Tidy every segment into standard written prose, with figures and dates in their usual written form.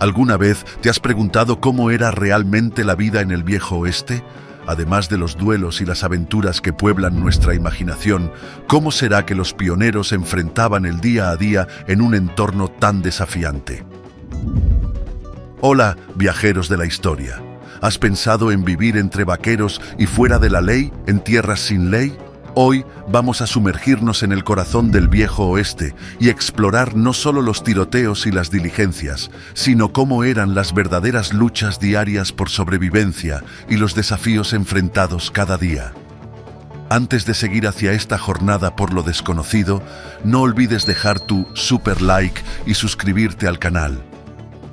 ¿Alguna vez te has preguntado cómo era realmente la vida en el viejo oeste? Además de los duelos y las aventuras que pueblan nuestra imaginación, ¿cómo será que los pioneros enfrentaban el día a día en un entorno tan desafiante? Hola, viajeros de la historia. ¿Has pensado en vivir entre vaqueros y fuera de la ley, en tierras sin ley? Hoy vamos a sumergirnos en el corazón del viejo oeste y explorar no solo los tiroteos y las diligencias, sino cómo eran las verdaderas luchas diarias por sobrevivencia y los desafíos enfrentados cada día. Antes de seguir hacia esta jornada por lo desconocido, no olvides dejar tu super like y suscribirte al canal.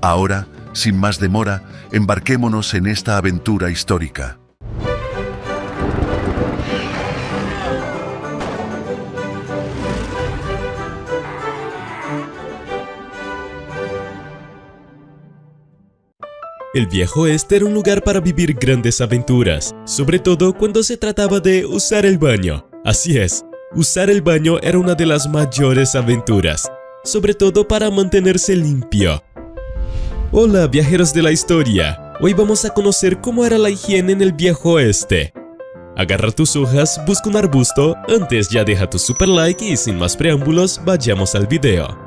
Ahora, sin más demora, embarquémonos en esta aventura histórica. El viejo oeste era un lugar para vivir grandes aventuras, sobre todo cuando se trataba de usar el baño. Así es, usar el baño era una de las mayores aventuras, sobre todo para mantenerse limpio. Hola, viajeros de la historia. Hoy vamos a conocer cómo era la higiene en el viejo oeste. Agarra tus hojas, busca un arbusto, antes ya deja tu super like y sin más preámbulos, vayamos al video.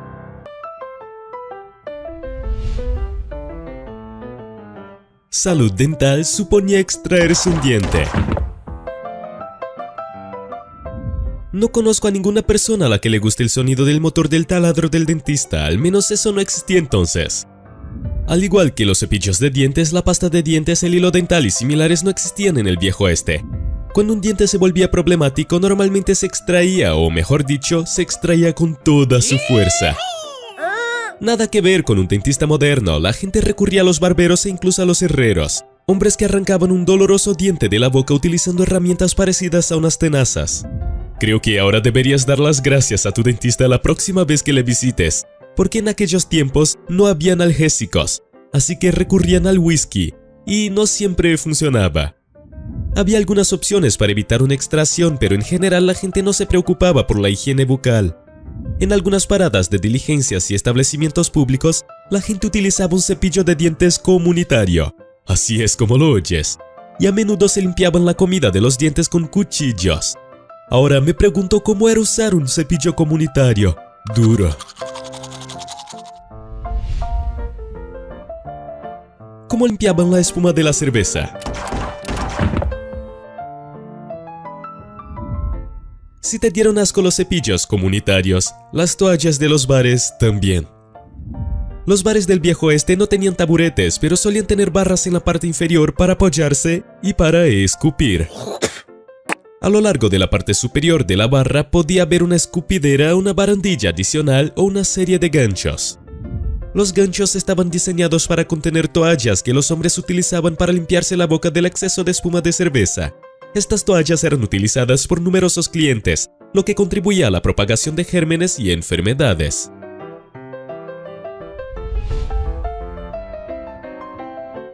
Salud dental suponía extraerse un diente. No conozco a ninguna persona a la que le guste el sonido del motor del taladro del dentista, al menos eso no existía entonces. Al igual que los cepillos de dientes, la pasta de dientes, el hilo dental y similares no existían en el viejo oeste. Cuando un diente se volvía problemático, normalmente se extraía, o mejor dicho, se extraía con toda su fuerza. Nada que ver con un dentista moderno, la gente recurría a los barberos e incluso a los herreros, hombres que arrancaban un doloroso diente de la boca utilizando herramientas parecidas a unas tenazas. Creo que ahora deberías dar las gracias a tu dentista la próxima vez que le visites, porque en aquellos tiempos no había analgésicos, así que recurrían al whisky, y no siempre funcionaba. Había algunas opciones para evitar una extracción, pero en general la gente no se preocupaba por la higiene bucal. En algunas paradas de diligencias y establecimientos públicos, la gente utilizaba un cepillo de dientes comunitario. Así es como lo oyes. Y a menudo se limpiaban la comida de los dientes con cuchillos. Ahora me pregunto cómo era usar un cepillo comunitario. Duro. ¿Cómo limpiaban la espuma de la cerveza? Si te dieron asco los cepillos comunitarios, las toallas de los bares también. Los bares del viejo oeste no tenían taburetes, pero solían tener barras en la parte inferior para apoyarse y para escupir. A lo largo de la parte superior de la barra podía haber una escupidera, una barandilla adicional o una serie de ganchos. Los ganchos estaban diseñados para contener toallas que los hombres utilizaban para limpiarse la boca del exceso de espuma de cerveza. Estas toallas eran utilizadas por numerosos clientes, lo que contribuía a la propagación de gérmenes y enfermedades.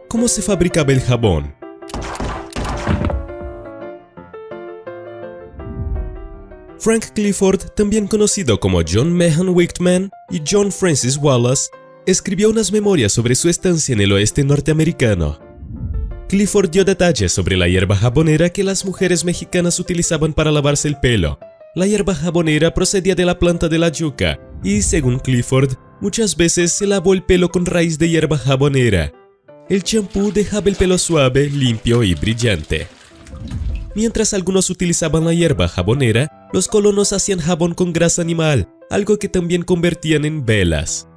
¿Cómo se fabricaba el jabón? Frank Clifford, también conocido como John Meehan Whitman y John Francis Wallace, escribió unas memorias sobre su estancia en el oeste norteamericano. Clifford dio detalles sobre la hierba jabonera que las mujeres mexicanas utilizaban para lavarse el pelo. La hierba jabonera procedía de la planta de la yuca y, según Clifford, muchas veces se lavó el pelo con raíz de hierba jabonera. El champú dejaba el pelo suave, limpio y brillante. Mientras algunos utilizaban la hierba jabonera, los colonos hacían jabón con grasa animal, algo que también convertían en velas.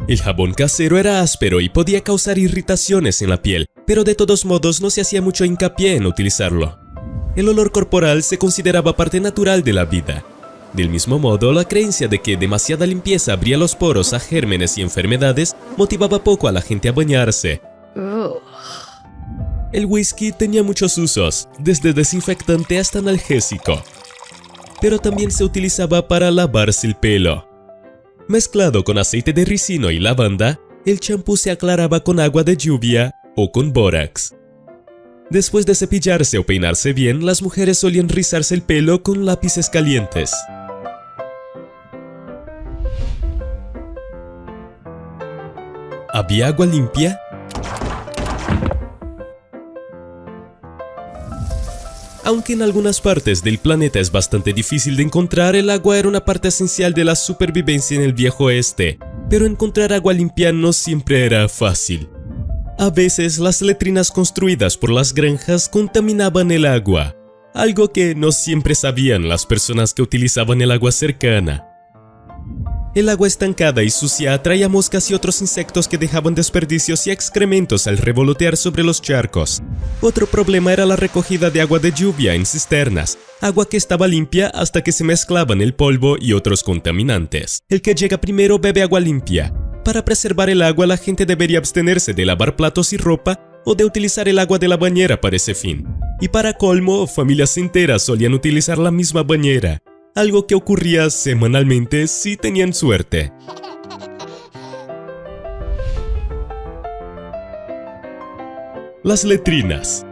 El jabón casero era áspero y podía causar irritaciones en la piel, pero de todos modos no se hacía mucho hincapié en utilizarlo. El olor corporal se consideraba parte natural de la vida. Del mismo modo, la creencia de que demasiada limpieza abría los poros a gérmenes y enfermedades motivaba poco a la gente a bañarse. El whisky tenía muchos usos, desde desinfectante hasta analgésico, pero también se utilizaba para lavarse el pelo. Mezclado con aceite de ricino y lavanda, el champú se aclaraba con agua de lluvia o con bórax. Después de cepillarse o peinarse bien, las mujeres solían rizarse el pelo con lápices calientes. ¿Había agua limpia? Aunque en algunas partes del planeta es bastante difícil de encontrar, el agua era una parte esencial de la supervivencia en el Viejo Oeste, pero encontrar agua limpia no siempre era fácil. A veces las letrinas construidas por las granjas contaminaban el agua, algo que no siempre sabían las personas que utilizaban el agua cercana. El agua estancada y sucia atraía moscas y otros insectos que dejaban desperdicios y excrementos al revolotear sobre los charcos. Otro problema era la recogida de agua de lluvia en cisternas, agua que estaba limpia hasta que se mezclaban el polvo y otros contaminantes. El que llega primero bebe agua limpia. Para preservar el agua, la gente debería abstenerse de lavar platos y ropa o de utilizar el agua de la bañera para ese fin. Y para colmo, familias enteras solían utilizar la misma bañera, algo que ocurría semanalmente si tenían suerte. Las letrinas.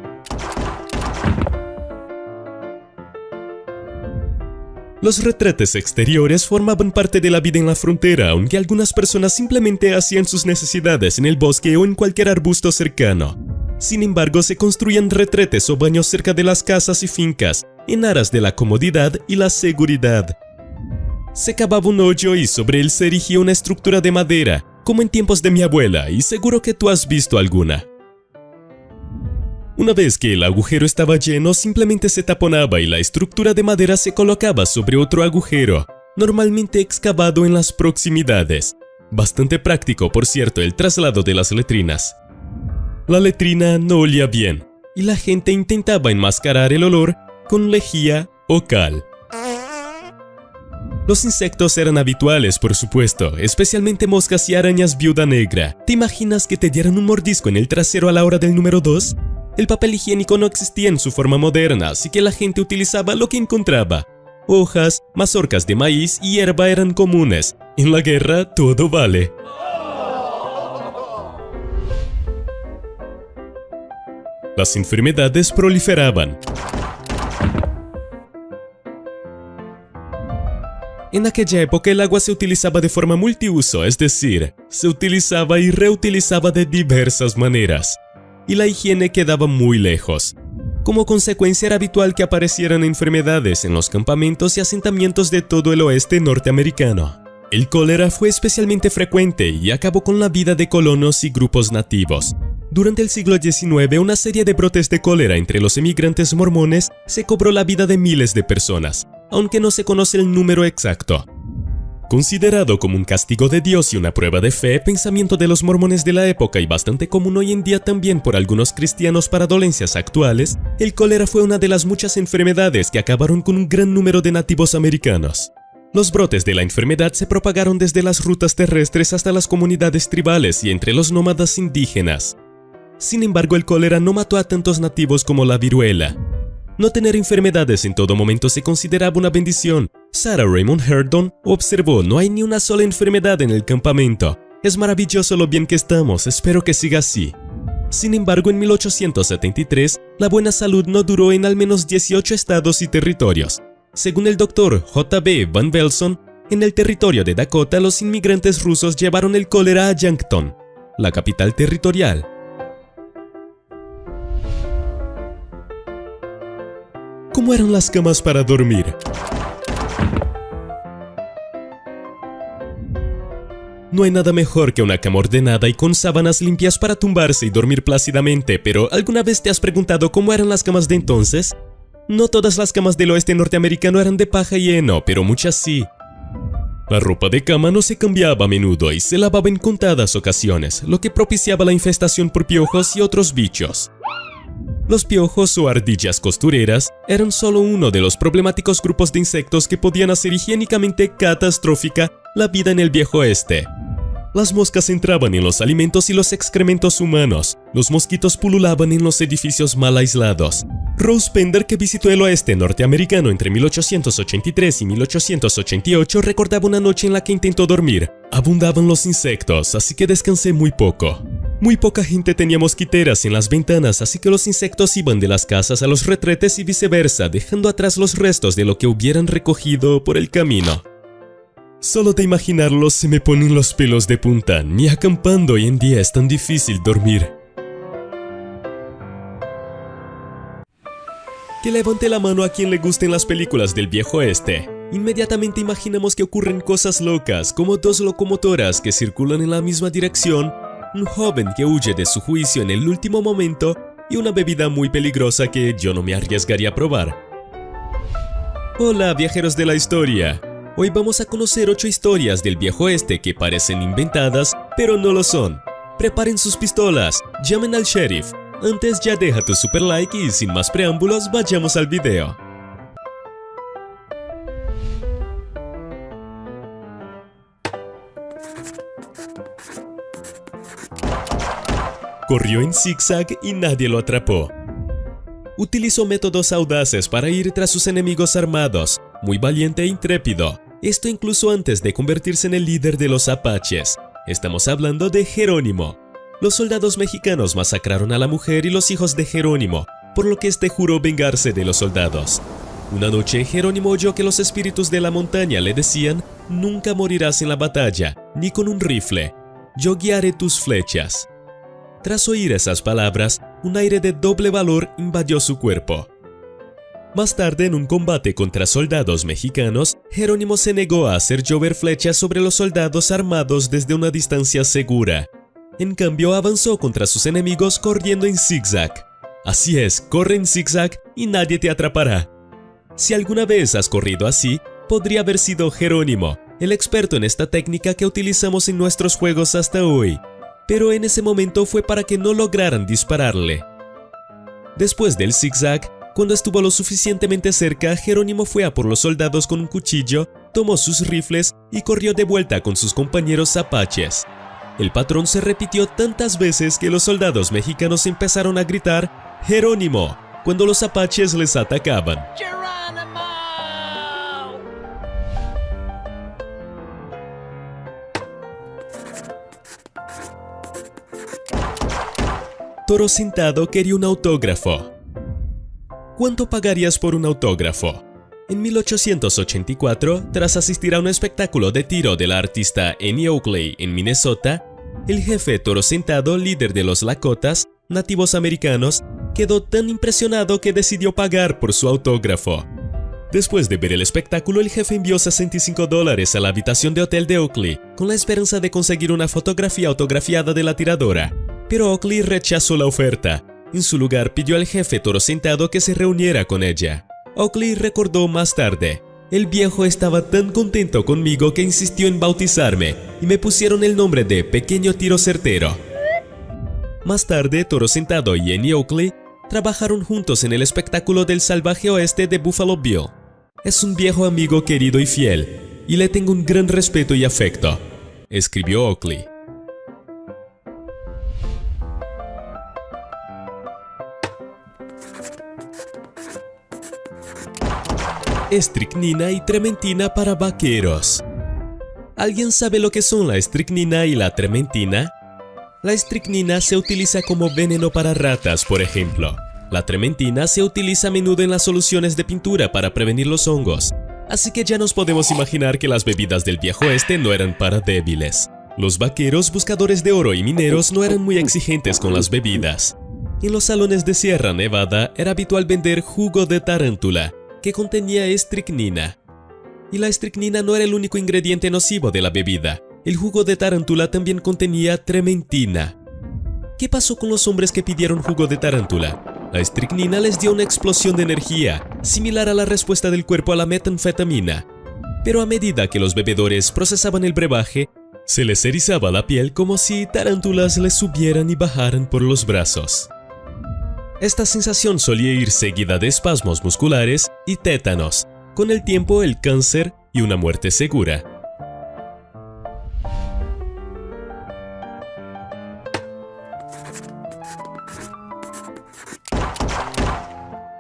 Los retretes exteriores formaban parte de la vida en la frontera, aunque algunas personas simplemente hacían sus necesidades en el bosque o en cualquier arbusto cercano. Sin embargo, se construían retretes o baños cerca de las casas y fincas, en aras de la comodidad y la seguridad. Se cavaba un hoyo y sobre él se erigía una estructura de madera, como en tiempos de mi abuela, y seguro que tú has visto alguna. Una vez que el agujero estaba lleno, simplemente se taponaba y la estructura de madera se colocaba sobre otro agujero, normalmente excavado en las proximidades. Bastante práctico, por cierto, el traslado de las letrinas. La letrina no olía bien, y la gente intentaba enmascarar el olor con lejía o cal. Los insectos eran habituales, por supuesto, especialmente moscas y arañas viuda negra. ¿Te imaginas que te dieran un mordisco en el trasero a la hora del número 2? El papel higiénico no existía en su forma moderna, así que la gente utilizaba lo que encontraba. Hojas, mazorcas de maíz y hierba eran comunes. En la guerra todo vale. Las enfermedades proliferaban. En aquella época el agua se utilizaba de forma multiuso, es decir, se utilizaba y reutilizaba de diversas maneras, y la higiene quedaba muy lejos. Como consecuencia era habitual que aparecieran enfermedades en los campamentos y asentamientos de todo el oeste norteamericano. El cólera fue especialmente frecuente y acabó con la vida de colonos y grupos nativos. Durante el siglo XIX, una serie de brotes de cólera entre los emigrantes mormones se cobró la vida de miles de personas, aunque no se conoce el número exacto. Considerado como un castigo de Dios y una prueba de fe, pensamiento de los mormones de la época y bastante común hoy en día también por algunos cristianos para dolencias actuales, el cólera fue una de las muchas enfermedades que acabaron con un gran número de nativos americanos. Los brotes de la enfermedad se propagaron desde las rutas terrestres hasta las comunidades tribales y entre los nómadas indígenas. Sin embargo, el cólera no mató a tantos nativos como la viruela. No tener enfermedades en todo momento se consideraba una bendición. Sarah Raymond Herndon observó: no hay ni una sola enfermedad en el campamento. Es maravilloso lo bien que estamos, espero que siga así. Sin embargo, en 1873, la buena salud no duró en al menos 18 estados y territorios. Según el Dr. J.B. Van Velson, en el territorio de Dakota, los inmigrantes rusos llevaron el cólera a Yankton, la capital territorial. ¿Cómo eran las camas para dormir? No hay nada mejor que una cama ordenada y con sábanas limpias para tumbarse y dormir plácidamente, pero ¿alguna vez te has preguntado cómo eran las camas de entonces? No todas las camas del oeste norteamericano eran de paja y heno, pero muchas sí. La ropa de cama no se cambiaba a menudo y se lavaba en contadas ocasiones, lo que propiciaba la infestación por piojos y otros bichos. Los piojos o ardillas costureras eran solo uno de los problemáticos grupos de insectos que podían hacer higiénicamente catastrófica la vida en el Viejo Oeste. Las moscas entraban en los alimentos y los excrementos humanos. Los mosquitos pululaban en los edificios mal aislados. Rose Pender, que visitó el oeste norteamericano entre 1883 y 1888, recordaba una noche en la que intentó dormir. Abundaban los insectos, así que descansé muy poco. Muy poca gente tenía mosquiteras en las ventanas, así que los insectos iban de las casas a los retretes y viceversa, dejando atrás los restos de lo que hubieran recogido por el camino. Solo de imaginarlo se me ponen los pelos de punta, ni acampando hoy en día es tan difícil dormir. Que levante la mano a quien le gusten las películas del viejo oeste. Inmediatamente imaginamos que ocurren cosas locas, como dos locomotoras que circulan en la misma dirección, un joven que huye de su juicio en el último momento y una bebida muy peligrosa que yo no me arriesgaría a probar. Hola, viajeros de la historia. Hoy vamos a conocer 8 historias del viejo oeste que parecen inventadas, pero no lo son. Preparen sus pistolas, llamen al sheriff. Antes ya deja tu super like y sin más preámbulos vayamos al video. Corrió en zigzag y nadie lo atrapó. Utilizó métodos audaces para ir tras sus enemigos armados, muy valiente e intrépido. Esto incluso antes de convertirse en el líder de los apaches. Estamos hablando de Jerónimo. Los soldados mexicanos masacraron a la mujer y los hijos de Jerónimo, por lo que este juró vengarse de los soldados. Una noche Jerónimo oyó que los espíritus de la montaña le decían: nunca morirás en la batalla, ni con un rifle. Yo guiaré tus flechas. Tras oír esas palabras, un aire de doble valor invadió su cuerpo. Más tarde, en un combate contra soldados mexicanos, Jerónimo se negó a hacer llover flechas sobre los soldados armados desde una distancia segura. En cambio, avanzó contra sus enemigos corriendo en zigzag. Así es, corre en zigzag y nadie te atrapará. Si alguna vez has corrido así, podría haber sido Jerónimo, el experto en esta técnica que utilizamos en nuestros juegos hasta hoy. Pero en ese momento fue para que no lograran dispararle. Después del zigzag, cuando estuvo lo suficientemente cerca, Jerónimo fue a por los soldados con un cuchillo, tomó sus rifles y corrió de vuelta con sus compañeros apaches. El patrón se repitió tantas veces que los soldados mexicanos empezaron a gritar «Jerónimo» cuando los apaches les atacaban. Toro Sentado quería un autógrafo. ¿Cuánto pagarías por un autógrafo? En 1884, tras asistir a un espectáculo de tiro del artista Annie Oakley en Minnesota, el jefe Toro Sentado, líder de los Lakotas, nativos americanos, quedó tan impresionado que decidió pagar por su autógrafo. Después de ver el espectáculo, el jefe envió $65 a la habitación de hotel de Oakley, con la esperanza de conseguir una fotografía autografiada de la tiradora. Pero Oakley rechazó la oferta. En su lugar pidió al jefe Toro Sentado que se reuniera con ella. Oakley recordó más tarde: el viejo estaba tan contento conmigo que insistió en bautizarme y me pusieron el nombre de Pequeño Tiro Certero. Más tarde, Toro Sentado y Annie Oakley trabajaron juntos en el espectáculo del salvaje oeste de Buffalo Bill. Es un viejo amigo querido y fiel, y le tengo un gran respeto y afecto, escribió Oakley. Estricnina y trementina para vaqueros. ¿Alguien sabe lo que son la estricnina y la trementina? La estricnina se utiliza como veneno para ratas, por ejemplo. La trementina se utiliza a menudo en las soluciones de pintura para prevenir los hongos. Así que ya nos podemos imaginar que las bebidas del viejo oeste no eran para débiles. Los vaqueros, buscadores de oro y mineros no eran muy exigentes con las bebidas. En los salones de Sierra Nevada era habitual vender jugo de tarántula, que contenía estricnina. Y la estricnina no era el único ingrediente nocivo de la bebida. El jugo de tarántula también contenía trementina. ¿Qué pasó con los hombres que pidieron jugo de tarántula? La estricnina les dio una explosión de energía, similar a la respuesta del cuerpo a la metanfetamina. Pero a medida que los bebedores procesaban el brebaje, se les erizaba la piel como si tarántulas les subieran y bajaran por los brazos. Esta sensación solía ir seguida de espasmos musculares y tétanos, con el tiempo el cáncer y una muerte segura.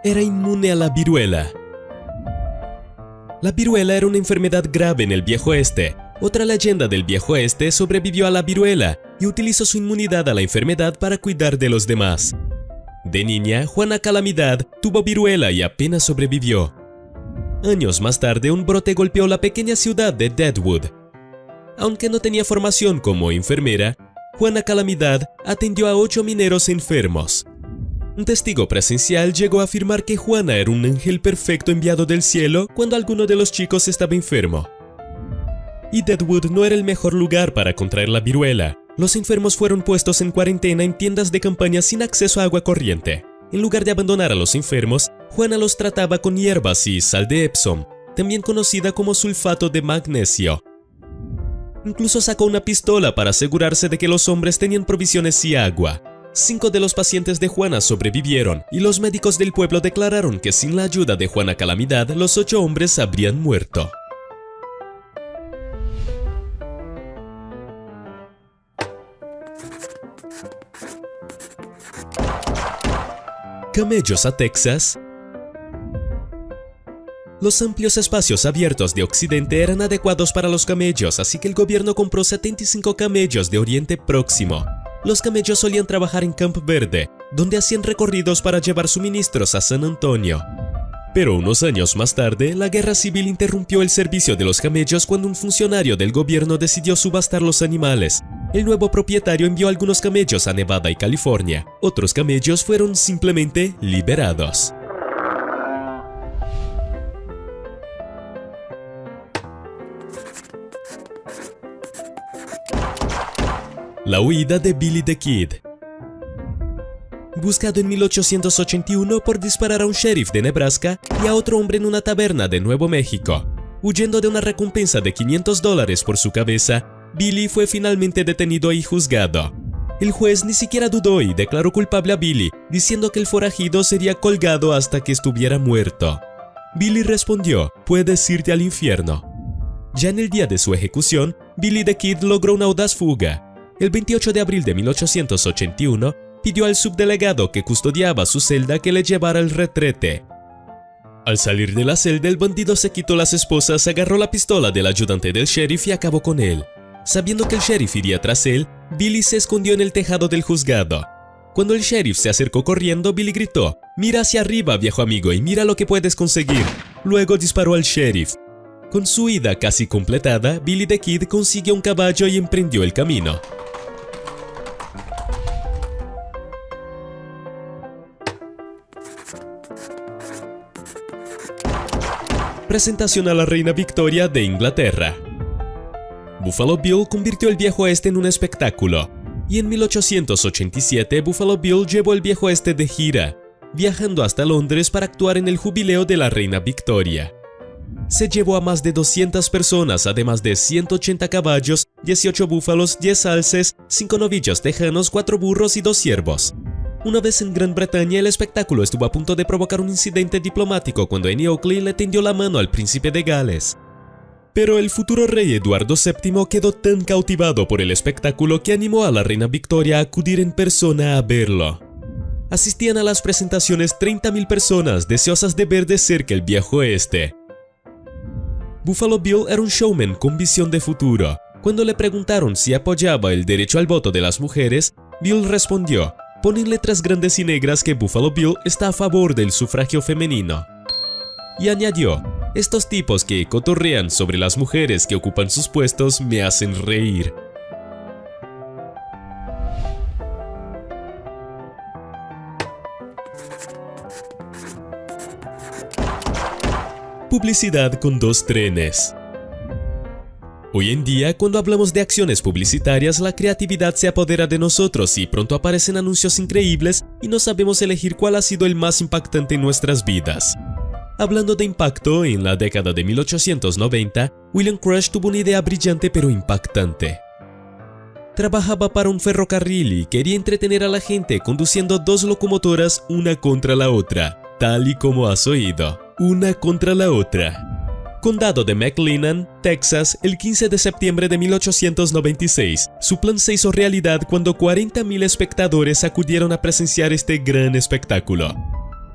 Era inmune a la viruela. La viruela era una enfermedad grave en el viejo oeste. Otra leyenda del viejo oeste sobrevivió a la viruela y utilizó su inmunidad a la enfermedad para cuidar de los demás. De niña, Juana Calamidad tuvo viruela y apenas sobrevivió. Años más tarde, un brote golpeó la pequeña ciudad de Deadwood. Aunque no tenía formación como enfermera, Juana Calamidad atendió a 8 mineros enfermos. Un testigo presencial llegó a afirmar que Juana era un ángel perfecto enviado del cielo cuando alguno de los chicos estaba enfermo. Y Deadwood no era el mejor lugar para contraer la viruela. Los enfermos fueron puestos en cuarentena en tiendas de campaña sin acceso a agua corriente. En lugar de abandonar a los enfermos, Juana los trataba con hierbas y sal de Epsom, también conocida como sulfato de magnesio. Incluso sacó una pistola para asegurarse de que los hombres tenían provisiones y agua. 5 de los pacientes de Juana sobrevivieron y los médicos del pueblo declararon que sin la ayuda de Juana Calamidad, los 8 hombres habrían muerto. Camellos a Texas. Los amplios espacios abiertos de Occidente eran adecuados para los camellos, así que el gobierno compró 75 camellos de Oriente Próximo. Los camellos solían trabajar en Camp Verde, donde hacían recorridos para llevar suministros a San Antonio. Pero unos años más tarde, la guerra civil interrumpió el servicio de los camellos cuando un funcionario del gobierno decidió subastar los animales. El nuevo propietario envió algunos camellos a Nevada y California. Otros camellos fueron simplemente liberados. La huida de Billy the Kid. Buscado en 1881 por disparar a un sheriff de Nebraska y a otro hombre en una taberna de Nuevo México. Huyendo de una recompensa de $500 por su cabeza, Billy fue finalmente detenido y juzgado. El juez ni siquiera dudó y declaró culpable a Billy, diciendo que el forajido sería colgado hasta que estuviera muerto. Billy respondió: "Puedes irte al infierno". Ya en el día de su ejecución, Billy the Kid logró una audaz fuga. El 28 de abril de 1881, pidió al subdelegado que custodiaba su celda que le llevara al retrete. Al salir de la celda, el bandido se quitó las esposas, agarró la pistola del ayudante del sheriff y acabó con él. Sabiendo que el sheriff iría tras él, Billy se escondió en el tejado del juzgado. Cuando el sheriff se acercó corriendo, Billy gritó: "Mira hacia arriba, viejo amigo, y mira lo que puedes conseguir". Luego disparó al sheriff. Con su huida casi completada, Billy the Kid consiguió un caballo y emprendió el camino. Presentación a la reina Victoria de Inglaterra. Buffalo Bill convirtió el Viejo Oeste en un espectáculo, y en 1887 Buffalo Bill llevó el Viejo Oeste de gira, viajando hasta Londres para actuar en el jubileo de la reina Victoria. Se llevó a más de 200 personas, además de 180 caballos, 18 búfalos, 10 alces, 5 novillos tejanos, 4 burros y 2 ciervos. Una vez en Gran Bretaña, el espectáculo estuvo a punto de provocar un incidente diplomático cuando Annie Oakley le tendió la mano al príncipe de Gales. Pero el futuro rey Eduardo VII quedó tan cautivado por el espectáculo que animó a la reina Victoria a acudir en persona a verlo. Asistían a las presentaciones 30.000 personas deseosas de ver de cerca el Viejo Oeste. Buffalo Bill era un showman con visión de futuro. Cuando le preguntaron si apoyaba el derecho al voto de las mujeres, Bill respondió: "Pon en letras grandes y negras que Buffalo Bill está a favor del sufragio femenino". Y añadió: "Estos tipos que cotorrean sobre las mujeres que ocupan sus puestos me hacen reír". Publicidad con 2 trenes. Hoy en día, cuando hablamos de acciones publicitarias, la creatividad se apodera de nosotros y pronto aparecen anuncios increíbles y no sabemos elegir cuál ha sido el más impactante en nuestras vidas. Hablando de impacto, en la década de 1890, William Crush tuvo una idea brillante pero impactante. Trabajaba para un ferrocarril y quería entretener a la gente conduciendo 2 locomotoras una contra la otra, tal y como has oído, una contra la otra. Condado de McLennan, Texas, el 15 de septiembre de 1896. Su plan se hizo realidad cuando 40.000 espectadores acudieron a presenciar este gran espectáculo.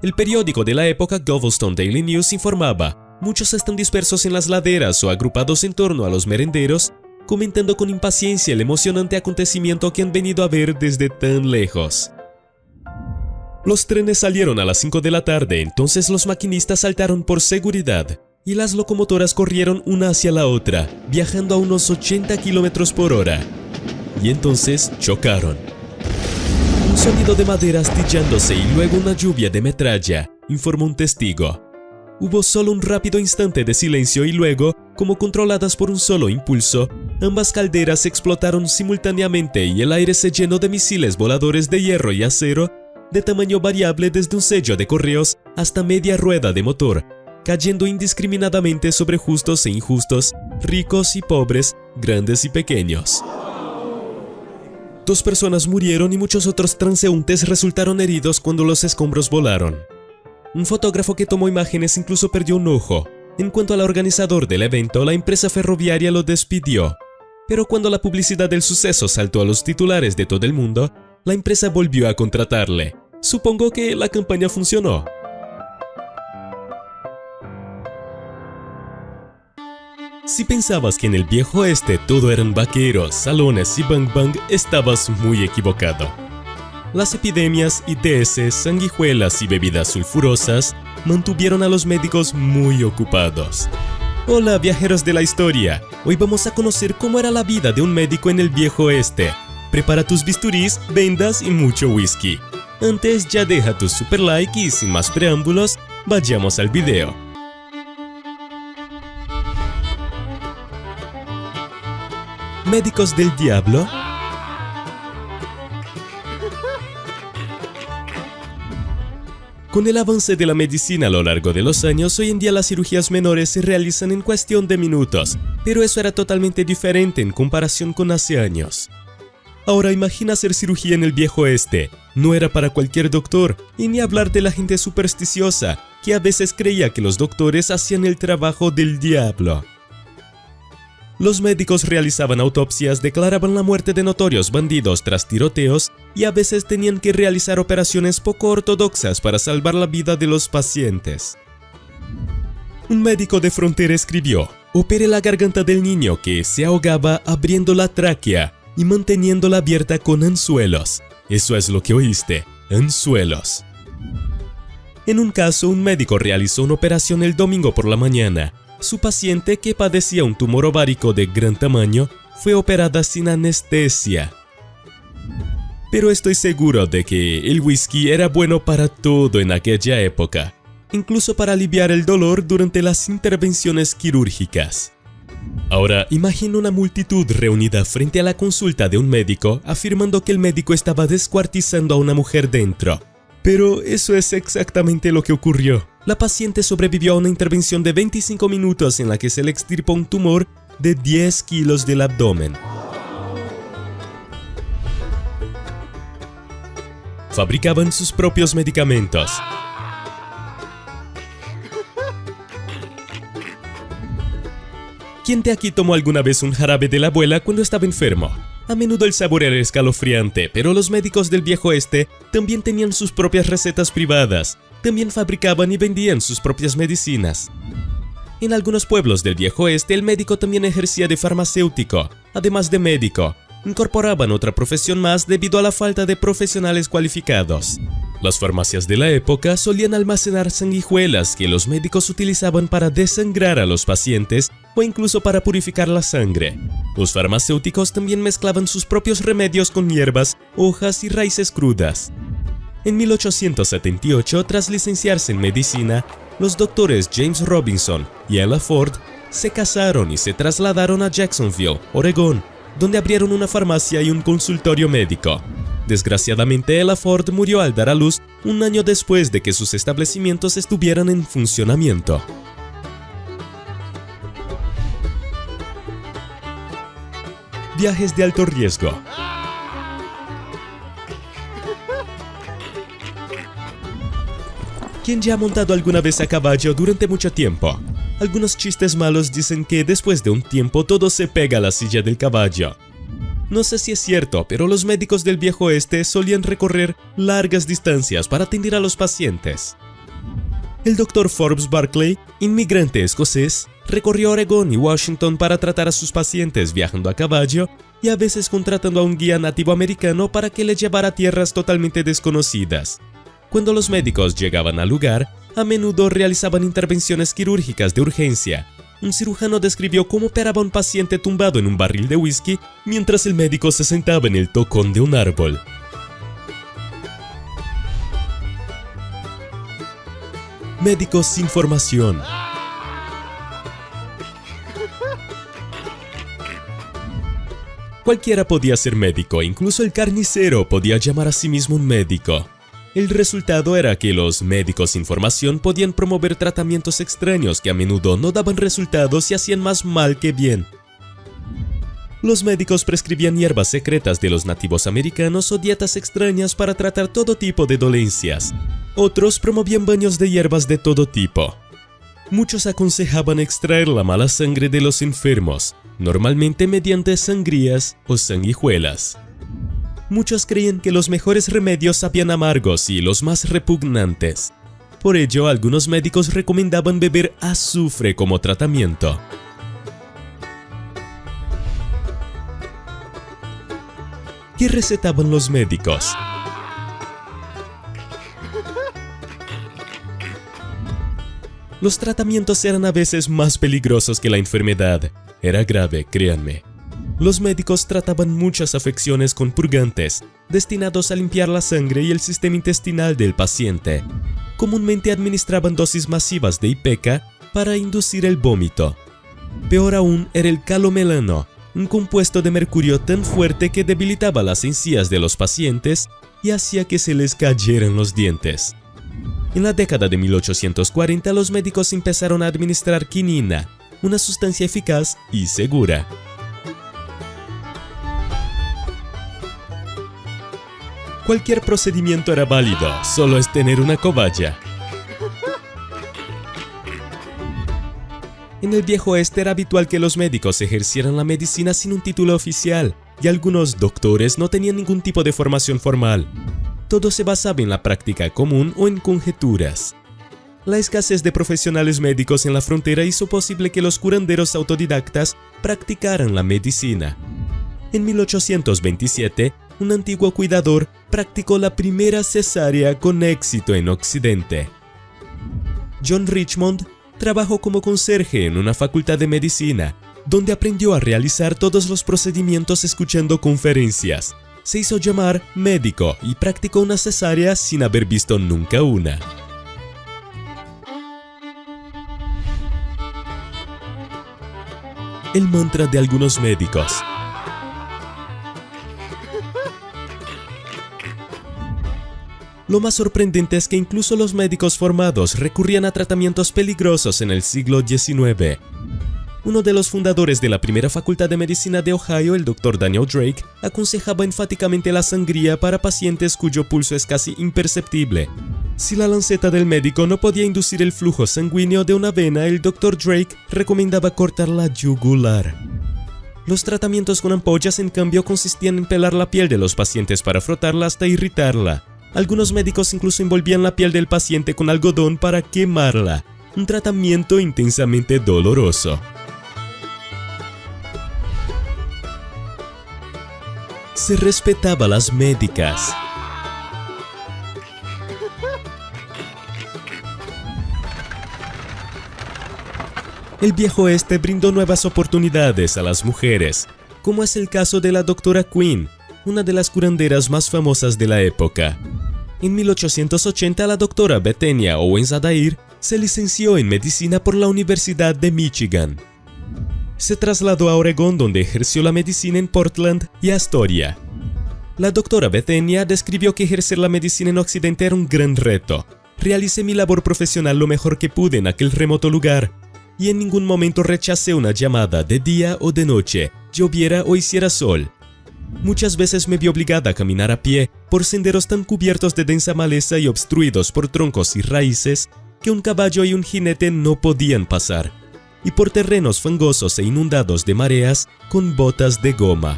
El periódico de la época, Galveston Daily News, informaba: "Muchos están dispersos en las laderas o agrupados en torno a los merenderos, comentando con impaciencia el emocionante acontecimiento que han venido a ver desde tan lejos". Los trenes salieron a las 5 de la tarde, entonces los maquinistas saltaron por seguridad. y las locomotoras corrieron una hacia la otra, viajando a unos 80 km por hora. Y entonces chocaron. Un sonido de madera astillándose y luego una lluvia de metralla, informó un testigo. Hubo solo un rápido instante de silencio y luego, como controladas por un solo impulso, ambas calderas explotaron simultáneamente y el aire se llenó de misiles voladores de hierro y acero, de tamaño variable desde un sello de correos hasta media rueda de motor, cayendo indiscriminadamente sobre justos e injustos, ricos y pobres, grandes y pequeños. 2 personas murieron y muchos otros transeúntes resultaron heridos cuando los escombros volaron. Un fotógrafo que tomó imágenes incluso perdió un ojo. En cuanto al organizador del evento, la empresa ferroviaria lo despidió. Pero cuando la publicidad del suceso saltó a los titulares de todo el mundo, la empresa volvió a contratarle. Supongo que la campaña funcionó. Si pensabas que en el viejo oeste todo eran vaqueros, salones y bang bang, estabas muy equivocado. Las epidemias, ITS, sanguijuelas y bebidas sulfurosas mantuvieron a los médicos muy ocupados. Hola viajeros de la historia, hoy vamos a conocer cómo era la vida de un médico en el viejo oeste. Prepara tus bisturís, vendas y mucho whisky. Antes ya deja tu super like y sin más preámbulos, vayamos al video. ¿Médicos del diablo? Con el avance de la medicina a lo largo de los años, hoy en día las cirugías menores se realizan en cuestión de minutos, pero eso era totalmente diferente en comparación con hace años. Ahora imagina hacer cirugía en el viejo oeste, no era para cualquier doctor, y ni hablar de la gente supersticiosa, que a veces creía que los doctores hacían el trabajo del diablo. Los médicos realizaban autopsias, declaraban la muerte de notorios bandidos tras tiroteos y a veces tenían que realizar operaciones poco ortodoxas para salvar la vida de los pacientes. Un médico de frontera escribió: opere la garganta del niño que se ahogaba abriendo la tráquea y manteniéndola abierta con anzuelos. Eso es lo que oíste, anzuelos. En un caso, un médico realizó una operación el domingo por la mañana. Su paciente, que padecía un tumor ovárico de gran tamaño, fue operada sin anestesia. Pero estoy seguro de que el whisky era bueno para todo en aquella época, incluso para aliviar el dolor durante las intervenciones quirúrgicas. Ahora, imagina una multitud reunida frente a la consulta de un médico, afirmando que el médico estaba descuartizando a una mujer dentro. Pero eso es exactamente lo que ocurrió. La paciente sobrevivió a una intervención de 25 minutos en la que se le extirpó un tumor de 10 kilos del abdomen. Fabricaban sus propios medicamentos. ¿Quién de aquí tomó alguna vez un jarabe de la abuela cuando estaba enfermo? A menudo el sabor era escalofriante, pero los médicos del viejo oeste también tenían sus propias recetas privadas, también fabricaban y vendían sus propias medicinas. En algunos pueblos del viejo oeste el médico también ejercía de farmacéutico, además de médico. Incorporaban otra profesión más debido a la falta de profesionales cualificados. Las farmacias de la época solían almacenar sanguijuelas que los médicos utilizaban para desangrar a los pacientes o incluso para purificar la sangre. Los farmacéuticos también mezclaban sus propios remedios con hierbas, hojas y raíces crudas. En 1878, tras licenciarse en medicina, los doctores James Robinson y Ella Ford se casaron y se trasladaron a Jacksonville, Oregón, donde abrieron una farmacia y un consultorio médico. Desgraciadamente, Ella Ford murió al dar a luz un año después de que sus establecimientos estuvieran en funcionamiento. Viajes de alto riesgo. ¿Quién ya ha montado alguna vez a caballo durante mucho tiempo? Algunos chistes malos dicen que después de un tiempo todo se pega a la silla del caballo. No sé si es cierto, pero los médicos del viejo oeste solían recorrer largas distancias para atender a los pacientes. El Dr. Forbes Barclay, inmigrante escocés, recorrió Oregón y Washington para tratar a sus pacientes viajando a caballo y a veces contratando a un guía nativo americano para que le llevara a tierras totalmente desconocidas. Cuando los médicos llegaban al lugar, A menudo realizaban intervenciones quirúrgicas de urgencia. Un cirujano describió cómo operaba a un paciente tumbado en un barril de whisky mientras el médico se sentaba en el tocón de un árbol. Médicos sin formación. Cualquiera podía ser médico, incluso el carnicero podía llamar a sí mismo un médico. El resultado era que los médicos sin formación podían promover tratamientos extraños que a menudo no daban resultados y hacían más mal que bien. Los médicos prescribían hierbas secretas de los nativos americanos o dietas extrañas para tratar todo tipo de dolencias. Otros promovían baños de hierbas de todo tipo. Muchos aconsejaban extraer la mala sangre de los enfermos, normalmente mediante sangrías o sanguijuelas. Muchos creían que los mejores remedios sabían amargos y los más repugnantes. Por ello, algunos médicos recomendaban beber azufre como tratamiento. ¿Qué recetaban los médicos? Los tratamientos eran a veces más peligrosos que la enfermedad. Era grave, créanme. Los médicos trataban muchas afecciones con purgantes, destinados a limpiar la sangre y el sistema intestinal del paciente. Comúnmente administraban dosis masivas de ipeca para inducir el vómito. Peor aún era el calomelano, un compuesto de mercurio tan fuerte que debilitaba las encías de los pacientes y hacía que se les cayeran los dientes. En la década de 1840 los médicos empezaron a administrar quinina, una sustancia eficaz y segura. Cualquier procedimiento era válido, solo es tener una cobaya. En el Viejo Oeste era habitual que los médicos ejercieran la medicina sin un título oficial, y algunos doctores no tenían ningún tipo de formación formal. Todo se basaba en la práctica común o en conjeturas. La escasez de profesionales médicos en la frontera hizo posible que los curanderos autodidactas practicaran la medicina. En 1827, un antiguo cuidador practicó la primera cesárea con éxito en Occidente. John Richmond trabajó como conserje en una facultad de medicina, donde aprendió a realizar todos los procedimientos escuchando conferencias. Se hizo llamar médico y practicó una cesárea sin haber visto nunca una. El mantra de algunos médicos. Lo más sorprendente es que incluso los médicos formados recurrían a tratamientos peligrosos en el siglo XIX. Uno de los fundadores de la primera facultad de medicina de Ohio, el Dr. Daniel Drake, aconsejaba enfáticamente la sangría para pacientes cuyo pulso es casi imperceptible. Si la lanceta del médico no podía inducir el flujo sanguíneo de una vena, el Dr. Drake recomendaba cortar la yugular. Los tratamientos con ampollas, en cambio, consistían en pelar la piel de los pacientes para frotarla hasta irritarla. Algunos médicos incluso envolvían la piel del paciente con algodón para quemarla, un tratamiento intensamente doloroso. Se respetaba a las médicas. El Viejo Oeste brindó nuevas oportunidades a las mujeres, como es el caso de la doctora Quinn, una de las curanderas más famosas de la época. En 1880, la doctora Bethenia Owens Adair se licenció en medicina por la Universidad de Michigan. Se trasladó a Oregón, donde ejerció la medicina en Portland y Astoria. La doctora Bethenia describió que ejercer la medicina en Occidente era un gran reto. Realicé mi labor profesional lo mejor que pude en aquel remoto lugar, y en ningún momento rechacé una llamada de día o de noche, lloviera o hiciera sol. Muchas veces me vi obligada a caminar a pie por senderos tan cubiertos de densa maleza y obstruidos por troncos y raíces que un caballo y un jinete no podían pasar, y por terrenos fangosos e inundados de mareas con botas de goma.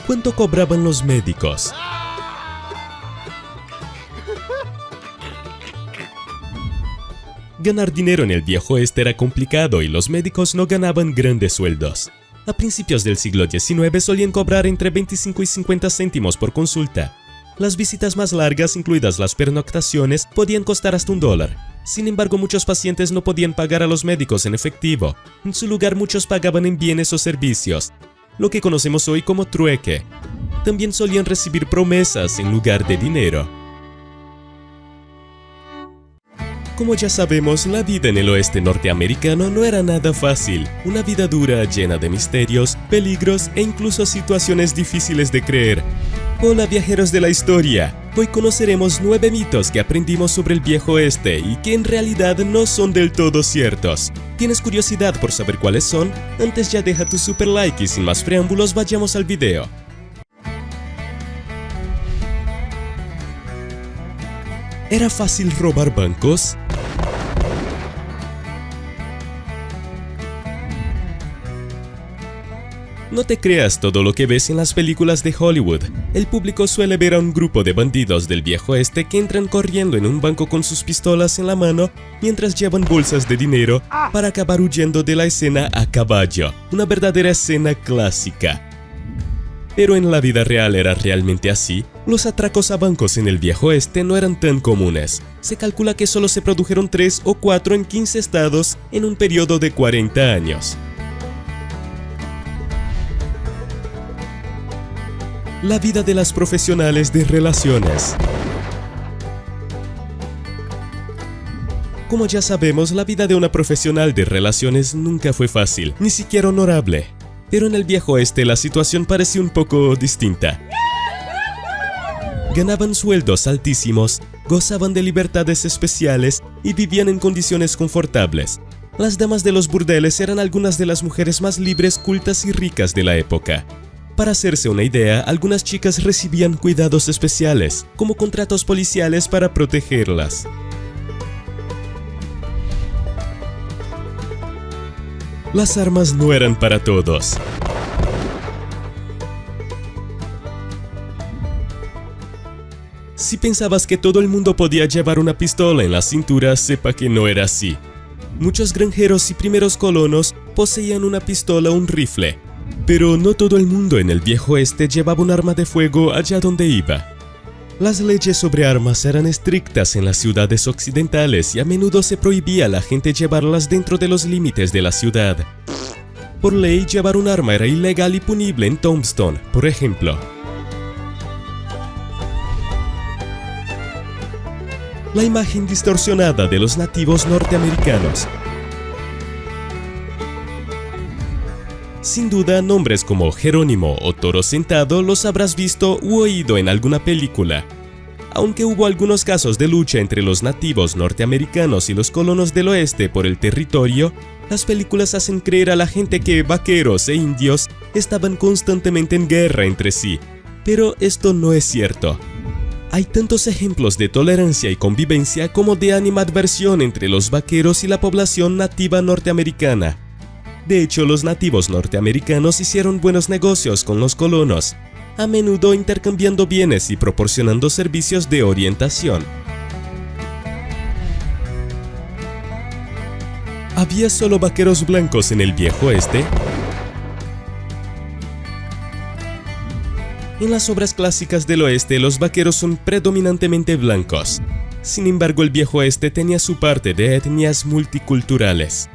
¿Cuánto cobraban los médicos? Ganar dinero en el Viejo Oeste era complicado y los médicos no ganaban grandes sueldos. A principios del siglo XIX solían cobrar entre 25 y 50 céntimos por consulta, Las visitas más largas, incluidas las pernoctaciones, podían costar hasta $1. Sin embargo, muchos pacientes no podían pagar a los médicos en efectivo. En su lugar, muchos pagaban en bienes o servicios, lo que conocemos hoy como trueque. También solían recibir promesas en lugar de dinero. Como ya sabemos, la vida en el oeste norteamericano no era nada fácil. Una vida dura, llena de misterios, peligros e incluso situaciones difíciles de creer. Hola viajeros de la historia, hoy conoceremos 9 mitos que aprendimos sobre el viejo oeste y que en realidad no son del todo ciertos. ¿Tienes curiosidad por saber cuáles son? Antes ya deja tu super like y sin más preámbulos vayamos al video. ¿Era fácil robar bancos? No te creas todo lo que ves en las películas de Hollywood. El público suele ver a un grupo de bandidos del viejo oeste que entran corriendo en un banco con sus pistolas en la mano mientras llevan bolsas de dinero para acabar huyendo de la escena a caballo. Una verdadera escena clásica. Pero en la vida real era realmente así. Los atracos a bancos en el viejo oeste no eran tan comunes. Se calcula que solo se produjeron 3 o 4 en 15 estados en un periodo de 40 años. La vida de las profesionales de relaciones. Como ya sabemos, la vida de una profesional de relaciones nunca fue fácil, ni siquiera honorable. Pero en el viejo oeste la situación parecía un poco distinta. Ganaban sueldos altísimos, gozaban de libertades especiales y vivían en condiciones confortables. Las damas de los burdeles eran algunas de las mujeres más libres, cultas y ricas de la época. Para hacerse una idea, algunas chicas recibían cuidados especiales, como contratos policiales para protegerlas. Las armas no eran para todos. Si pensabas que todo el mundo podía llevar una pistola en la cintura, sepa que no era así. Muchos granjeros y primeros colonos poseían una pistola o un rifle. Pero no todo el mundo en el viejo oeste llevaba un arma de fuego allá donde iba. Las leyes sobre armas eran estrictas en las ciudades occidentales y a menudo se prohibía a la gente llevarlas dentro de los límites de la ciudad. Por ley, llevar un arma era ilegal y punible en Tombstone, por ejemplo. La imagen distorsionada de los nativos norteamericanos. Sin duda, nombres como Jerónimo o Toro Sentado los habrás visto u oído en alguna película. Aunque hubo algunos casos de lucha entre los nativos norteamericanos y los colonos del oeste por el territorio, las películas hacen creer a la gente que vaqueros e indios estaban constantemente en guerra entre sí. Pero esto no es cierto. Hay tantos ejemplos de tolerancia y convivencia como de animadversión entre los vaqueros y la población nativa norteamericana. De hecho, los nativos norteamericanos hicieron buenos negocios con los colonos, a menudo intercambiando bienes y proporcionando servicios de orientación. ¿Había solo vaqueros blancos en el viejo oeste? En las obras clásicas del oeste, los vaqueros son predominantemente blancos. Sin embargo, el viejo oeste tenía su parte de etnias multiculturales.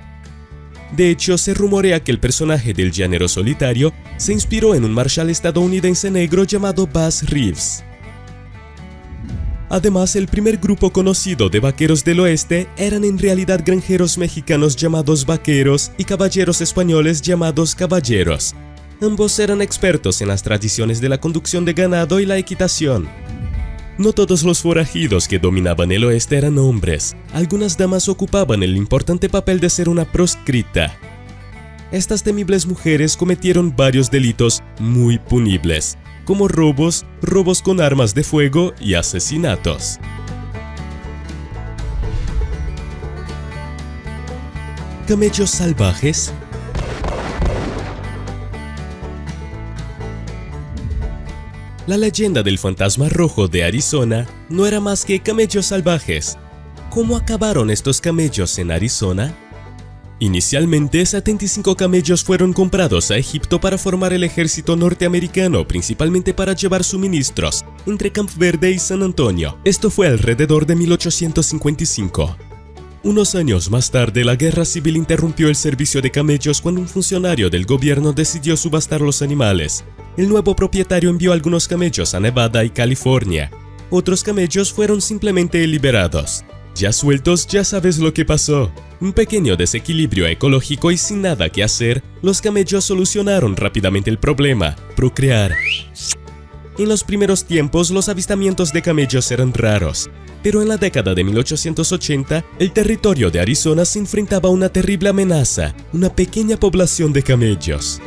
De hecho, se rumorea que el personaje del llanero solitario se inspiró en un marshal estadounidense negro llamado Bass Reeves. Además, el primer grupo conocido de vaqueros del oeste eran en realidad granjeros mexicanos llamados vaqueros y caballeros españoles llamados caballeros. Ambos eran expertos en las tradiciones de la conducción de ganado y la equitación. No todos los forajidos que dominaban el oeste eran hombres. Algunas damas ocupaban el importante papel de ser una proscrita. Estas temibles mujeres cometieron varios delitos muy punibles, como robos, robos con armas de fuego y asesinatos. ¿Camellos salvajes? La leyenda del fantasma rojo de Arizona no era más que camellos salvajes. ¿Cómo acabaron estos camellos en Arizona? Inicialmente, 75 camellos fueron comprados a Egipto para formar el ejército norteamericano, principalmente para llevar suministros entre Camp Verde y San Antonio. Esto fue alrededor de 1855. Unos años más tarde, la guerra civil interrumpió el servicio de camellos cuando un funcionario del gobierno decidió subastar los animales. El nuevo propietario envió algunos camellos a Nevada y California. Otros camellos fueron simplemente liberados. Ya sueltos, ya sabes lo que pasó. Un pequeño desequilibrio ecológico y sin nada que hacer, los camellos solucionaron rápidamente el problema: procrear. En los primeros tiempos, los avistamientos de camellos eran raros, pero en la década de 1880, el territorio de Arizona se enfrentaba a una terrible amenaza: una pequeña población de camellos.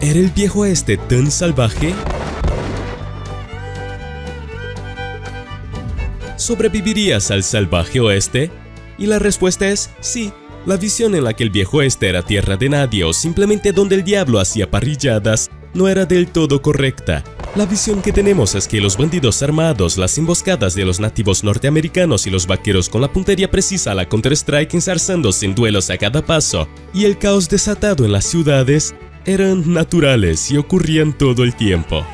¿Era el viejo oeste tan salvaje? ¿Sobrevivirías al salvaje oeste? Y la respuesta es sí. La visión en la que el viejo oeste era tierra de nadie o simplemente donde el diablo hacía parrilladas no era del todo correcta. La visión que tenemos es que los bandidos armados, las emboscadas de los nativos norteamericanos y los vaqueros con la puntería precisa a la Counter-Strike enzarzándose en duelos a cada paso y el caos desatado en las ciudades eran naturales y ocurrían todo el tiempo.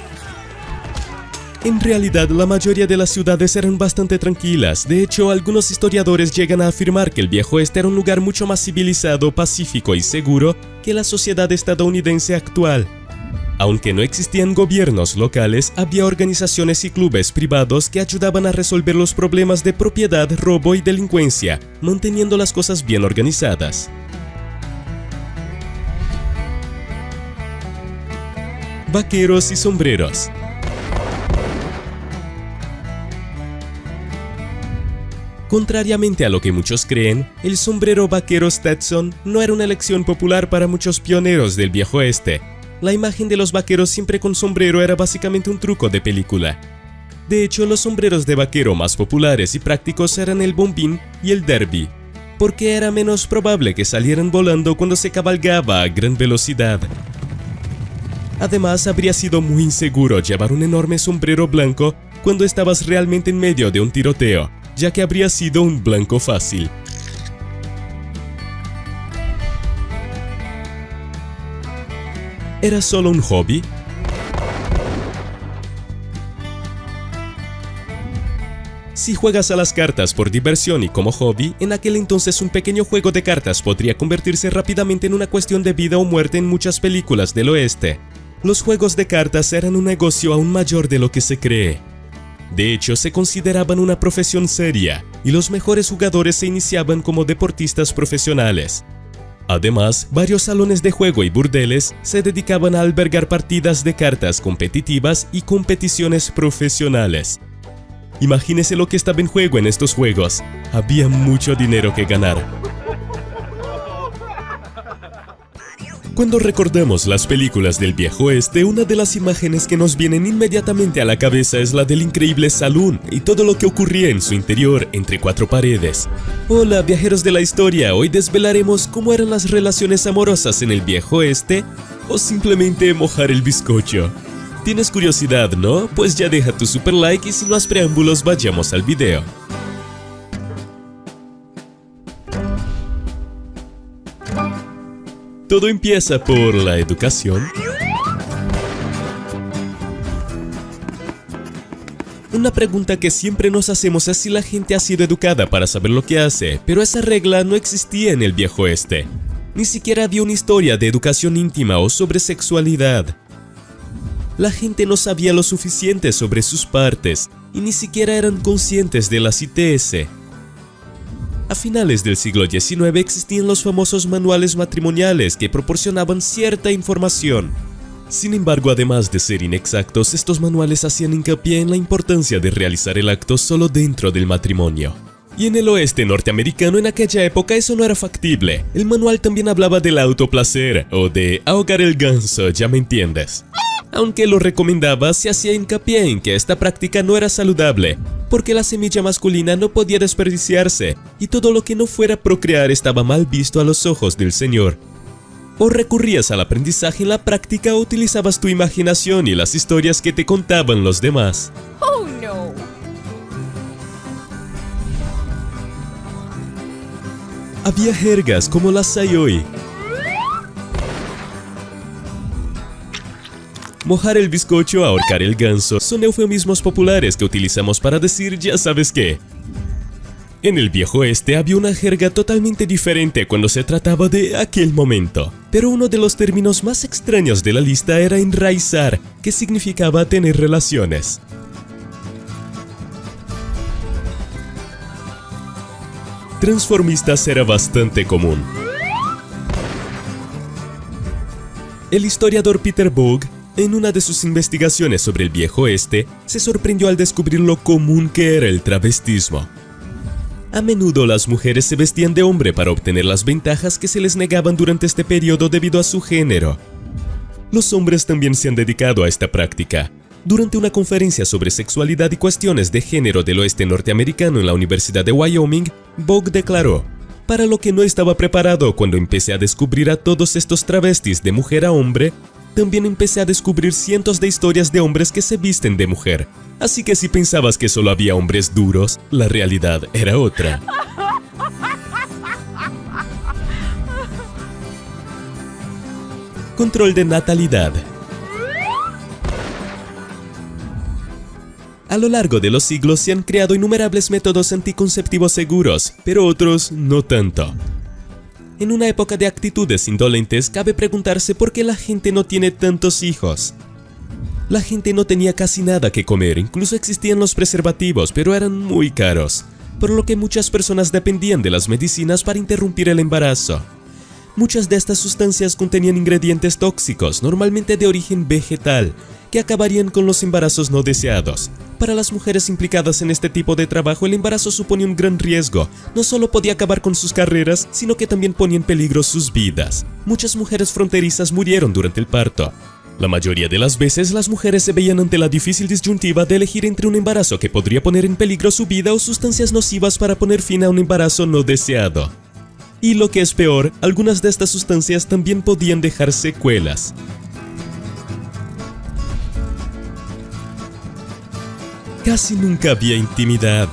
En realidad, la mayoría de las ciudades eran bastante tranquilas. De hecho, algunos historiadores llegan a afirmar que el viejo oeste era un lugar mucho más civilizado, pacífico y seguro que la sociedad estadounidense actual. Aunque no existían gobiernos locales, había organizaciones y clubes privados que ayudaban a resolver los problemas de propiedad, robo y delincuencia, manteniendo las cosas bien organizadas. Vaqueros y sombreros. Contrariamente a lo que muchos creen, el sombrero vaquero Stetson no era una elección popular para muchos pioneros del viejo oeste. La imagen de los vaqueros siempre con sombrero era básicamente un truco de película. De hecho, los sombreros de vaquero más populares y prácticos eran el bombín y el derby, porque era menos probable que salieran volando cuando se cabalgaba a gran velocidad. Además, habría sido muy inseguro llevar un enorme sombrero blanco cuando estabas realmente en medio de un tiroteo, ya que habría sido un blanco fácil. ¿Era solo un hobby? Si juegas a las cartas por diversión y como hobby, en aquel entonces un pequeño juego de cartas podría convertirse rápidamente en una cuestión de vida o muerte en muchas películas del oeste. Los juegos de cartas eran un negocio aún mayor de lo que se cree. De hecho, se consideraban una profesión seria, y los mejores jugadores se iniciaban como deportistas profesionales. Además, varios salones de juego y burdeles se dedicaban a albergar partidas de cartas competitivas y competiciones profesionales. Imagínese lo que estaba en juego en estos juegos. Había mucho dinero que ganar. Cuando recordamos las películas del viejo oeste, una de las imágenes que nos vienen inmediatamente a la cabeza es la del increíble salón y todo lo que ocurría en su interior entre cuatro paredes. Hola, viajeros de la historia, hoy desvelaremos cómo eran las relaciones amorosas en el viejo oeste o simplemente mojar el bizcocho. ¿Tienes curiosidad, no? Pues ya deja tu super like y sin más preámbulos vayamos al video. Todo empieza por la educación. Una pregunta que siempre nos hacemos es si la gente ha sido educada para saber lo que hace, pero esa regla no existía en el viejo oeste. Ni siquiera había una historia de educación íntima o sobre sexualidad. La gente no sabía lo suficiente sobre sus partes y ni siquiera eran conscientes de las ITS. A finales del siglo XIX existían los famosos manuales matrimoniales que proporcionaban cierta información. Sin embargo, además de ser inexactos, estos manuales hacían hincapié en la importancia de realizar el acto solo dentro del matrimonio. Y en el oeste norteamericano en aquella época eso no era factible. El manual también hablaba del autoplacer o de ahogar el ganso, ya me entiendes. Aunque lo recomendaba, se hacía hincapié en que esta práctica no era saludable, porque la semilla masculina no podía desperdiciarse, y todo lo que no fuera procrear estaba mal visto a los ojos del Señor. O recurrías al aprendizaje en la práctica o utilizabas tu imaginación y las historias que te contaban los demás. Oh no. Había jergas como las hay hoy. Mojar el bizcocho, ahorcar el ganso, son eufemismos populares que utilizamos para decir ya sabes qué. En el viejo oeste había una jerga totalmente diferente cuando se trataba de aquel momento. Pero uno de los términos más extraños de la lista era enraizar, que significaba tener relaciones. Transformistas era bastante común. El historiador Peter Boog, en una de sus investigaciones sobre el viejo oeste, se sorprendió al descubrir lo común que era el travestismo. A menudo las mujeres se vestían de hombre para obtener las ventajas que se les negaban durante este periodo debido a su género. Los hombres también se han dedicado a esta práctica. Durante una conferencia sobre sexualidad y cuestiones de género del oeste norteamericano en la Universidad de Wyoming, Boog declaró: "Para lo que no estaba preparado cuando empecé a descubrir a todos estos travestis de mujer a hombre, también empecé a descubrir cientos de historias de hombres que se visten de mujer. Así que si pensabas que solo había hombres duros, la realidad era otra". Control de natalidad. A lo largo de los siglos se han creado innumerables métodos anticonceptivos seguros, pero otros no tanto. En una época de actitudes indolentes, cabe preguntarse por qué la gente no tiene tantos hijos. La gente no tenía casi nada que comer, incluso existían los preservativos, pero eran muy caros, por lo que muchas personas dependían de las medicinas para interrumpir el embarazo. Muchas de estas sustancias contenían ingredientes tóxicos, normalmente de origen vegetal, que acabarían con los embarazos no deseados. Para las mujeres implicadas en este tipo de trabajo, el embarazo supone un gran riesgo. No solo podía acabar con sus carreras, sino que también ponía en peligro sus vidas. Muchas mujeres fronterizas murieron durante el parto. La mayoría de las veces, las mujeres se veían ante la difícil disyuntiva de elegir entre un embarazo que podría poner en peligro su vida o sustancias nocivas para poner fin a un embarazo no deseado. Y lo que es peor, algunas de estas sustancias también podían dejar secuelas. Casi nunca había intimidad.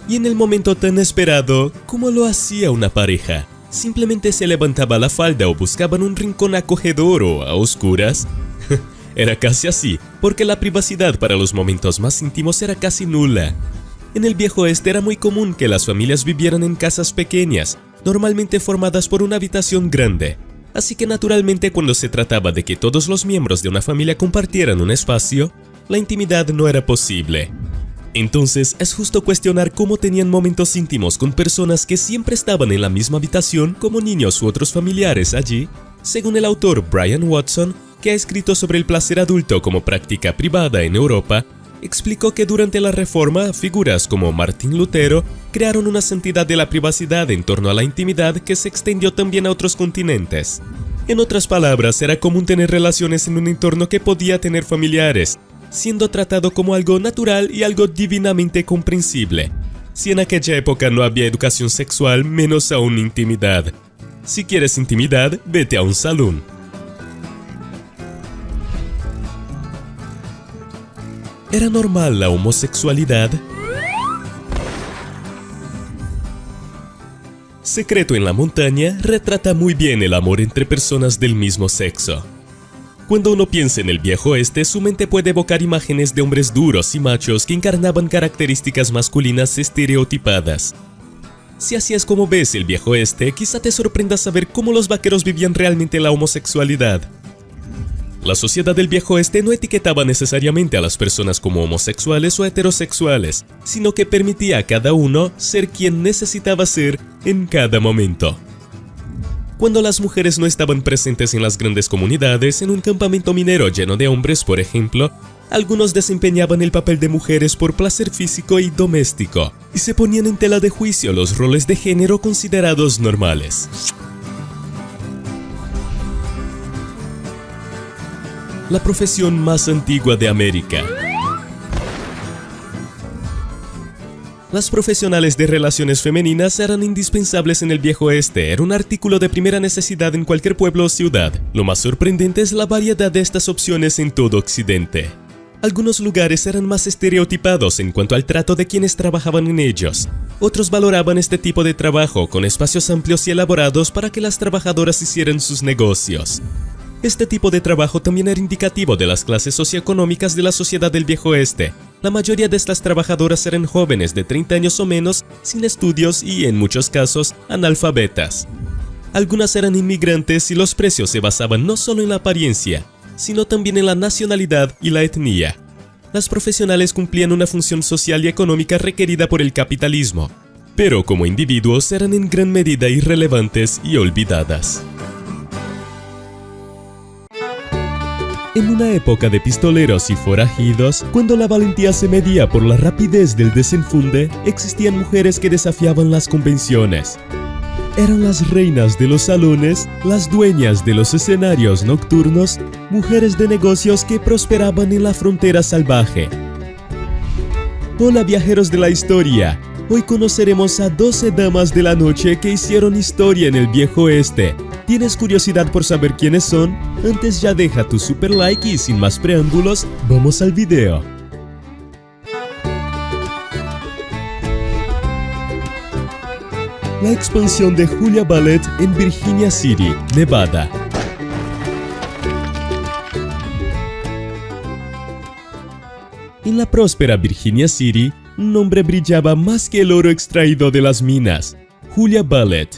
Y en el momento tan esperado, ¿cómo lo hacía una pareja? ¿Simplemente se levantaba la falda o buscaban un rincón acogedor o a oscuras? Era casi así, porque la privacidad para los momentos más íntimos era casi nula. En el viejo oeste era muy común que las familias vivieran en casas pequeñas, normalmente formadas por una habitación grande. Así que naturalmente cuando se trataba de que todos los miembros de una familia compartieran un espacio, la intimidad no era posible. Entonces es justo cuestionar cómo tenían momentos íntimos con personas que siempre estaban en la misma habitación como niños u otros familiares allí. Según el autor Brian Watson, que ha escrito sobre el placer adulto como práctica privada en Europa, explicó que durante la Reforma, figuras como Martín Lutero crearon una santidad de la privacidad en torno a la intimidad que se extendió también a otros continentes. En otras palabras, era común tener relaciones en un entorno que podía tener familiares, siendo tratado como algo natural y algo divinamente comprensible. Si en aquella época no había educación sexual, menos aún intimidad. Si quieres intimidad, vete a un salón. ¿Era normal la homosexualidad? Secreto en la montaña retrata muy bien el amor entre personas del mismo sexo. Cuando uno piensa en el viejo oeste, su mente puede evocar imágenes de hombres duros y machos que encarnaban características masculinas estereotipadas. Si así es como ves el viejo oeste, quizá te sorprenda saber cómo los vaqueros vivían realmente la homosexualidad. La sociedad del viejo oeste no etiquetaba necesariamente a las personas como homosexuales o heterosexuales, sino que permitía a cada uno ser quien necesitaba ser en cada momento. Cuando las mujeres no estaban presentes en las grandes comunidades, en un campamento minero lleno de hombres, por ejemplo, algunos desempeñaban el papel de mujeres por placer físico y doméstico, y se ponían en tela de juicio los roles de género considerados normales. La profesión más antigua de América. Las profesionales de relaciones femeninas eran indispensables en el viejo oeste, era un artículo de primera necesidad en cualquier pueblo o ciudad. Lo más sorprendente es la variedad de estas opciones en todo Occidente. Algunos lugares eran más estereotipados en cuanto al trato de quienes trabajaban en ellos. Otros valoraban este tipo de trabajo con espacios amplios y elaborados para que las trabajadoras hicieran sus negocios. Este tipo de trabajo también era indicativo de las clases socioeconómicas de la sociedad del Viejo Oeste. La mayoría de estas trabajadoras eran jóvenes de 30 años o menos, sin estudios y, en muchos casos, analfabetas. Algunas eran inmigrantes y los precios se basaban no solo en la apariencia, sino también en la nacionalidad y la etnia. Las profesionales cumplían una función social y económica requerida por el capitalismo, pero como individuos eran en gran medida irrelevantes y olvidadas. En una época de pistoleros y forajidos, cuando la valentía se medía por la rapidez del desenfunde, existían mujeres que desafiaban las convenciones. Eran las reinas de los salones, las dueñas de los escenarios nocturnos, mujeres de negocios que prosperaban en la frontera salvaje. Hola viajeros de la historia, hoy conoceremos a 12 damas de la noche que hicieron historia en el Viejo Oeste. ¿Tienes curiosidad por saber quiénes son? Antes ya deja tu super like y sin más preámbulos, vamos al video. La expansión de Julia Ballet en Virginia City, Nevada. En la próspera Virginia City, un hombre brillaba más que el oro extraído de las minas. Julia Ballet.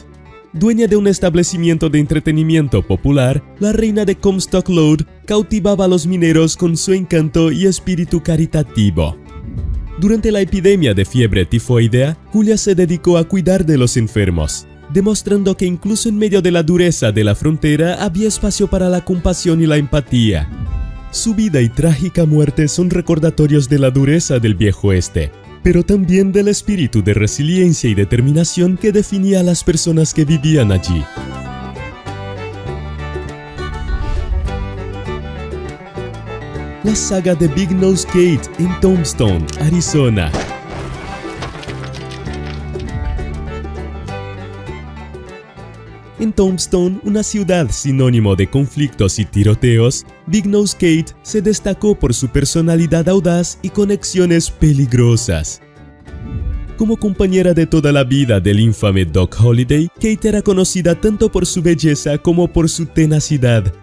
Dueña de un establecimiento de entretenimiento popular, la reina de Comstock Lode cautivaba a los mineros con su encanto y espíritu caritativo. Durante la epidemia de fiebre tifoidea, Julia se dedicó a cuidar de los enfermos, demostrando que incluso en medio de la dureza de la frontera había espacio para la compasión y la empatía. Su vida y trágica muerte son recordatorios de la dureza del Viejo Oeste, pero también del espíritu de resiliencia y determinación que definía a las personas que vivían allí. La saga de Big Nose Kate en Tombstone, Arizona. En Tombstone, una ciudad sinónimo de conflictos y tiroteos, Big Nose Kate se destacó por su personalidad audaz y conexiones peligrosas. Como compañera de toda la vida del infame Doc Holliday, Kate era conocida tanto por su belleza como por su tenacidad.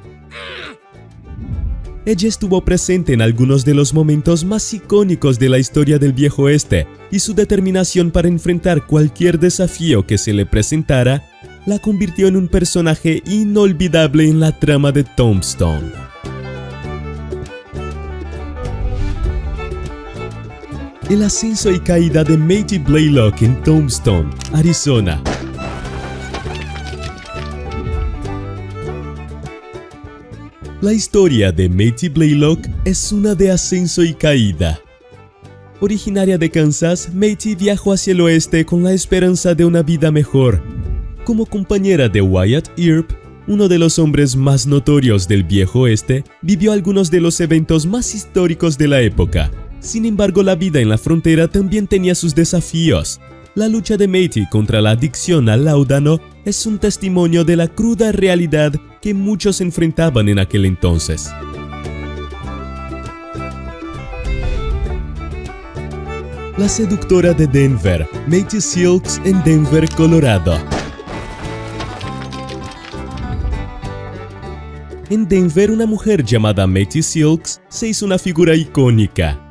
Ella estuvo presente en algunos de los momentos más icónicos de la historia del Viejo Oeste, y su determinación para enfrentar cualquier desafío que se le presentara la convirtió en un personaje inolvidable en la trama de Tombstone. El ascenso y caída de Mattie Blaylock en Tombstone, Arizona. La historia de Mattie Blaylock es una de ascenso y caída. Originaria de Kansas, Mattie viajó hacia el oeste con la esperanza de una vida mejor. Como compañera de Wyatt Earp, uno de los hombres más notorios del Viejo Oeste, vivió algunos de los eventos más históricos de la época. Sin embargo, la vida en la frontera también tenía sus desafíos. La lucha de Mattie contra la adicción al láudano es un testimonio de la cruda realidad que muchos enfrentaban en aquel entonces. La seductora de Denver, Mattie Silks en Denver, Colorado. En Denver, una mujer llamada Mattie Silks se hizo una figura icónica.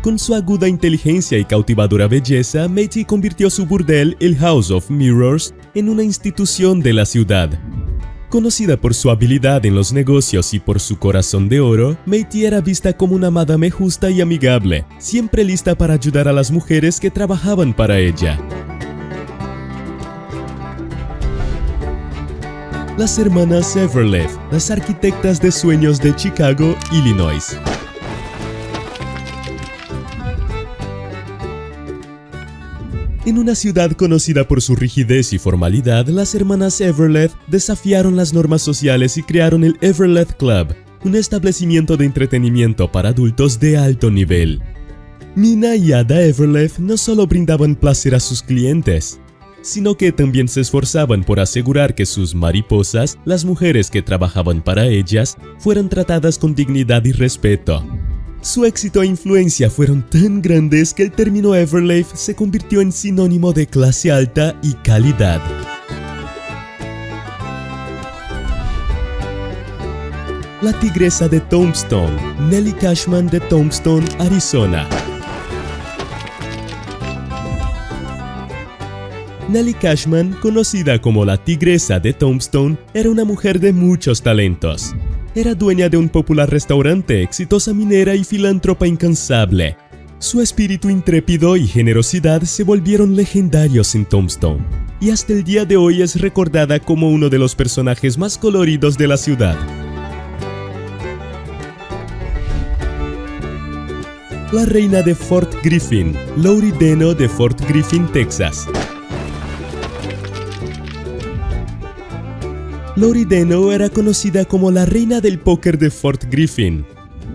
Con su aguda inteligencia y cautivadora belleza, Mattie convirtió su burdel, el House of Mirrors, en una institución de la ciudad. Conocida por su habilidad en los negocios y por su corazón de oro, Mattie era vista como una madame justa y amigable, siempre lista para ayudar a las mujeres que trabajaban para ella. Las hermanas Everleaf, las arquitectas de sueños de Chicago, Illinois. En una ciudad conocida por su rigidez y formalidad, las hermanas Everleaf desafiaron las normas sociales y crearon el Everleaf Club, un establecimiento de entretenimiento para adultos de alto nivel. Mina y Ada Everleaf no solo brindaban placer a sus clientes, sino que también se esforzaban por asegurar que sus mariposas, las mujeres que trabajaban para ellas, fueran tratadas con dignidad y respeto. Su éxito e influencia fueron tan grandes que el término Everleigh se convirtió en sinónimo de clase alta y calidad. La tigresa de Tombstone, Nellie Cashman de Tombstone, Arizona. Nellie Cashman, conocida como la tigresa de Tombstone, era una mujer de muchos talentos. Era dueña de un popular restaurante, exitosa minera y filántropa incansable. Su espíritu intrépido y generosidad se volvieron legendarios en Tombstone, y hasta el día de hoy es recordada como uno de los personajes más coloridos de la ciudad. La reina de Fort Griffin, Lori Deno de Fort Griffin, Texas. Lori Deno era conocida como la reina del póker de Fort Griffin.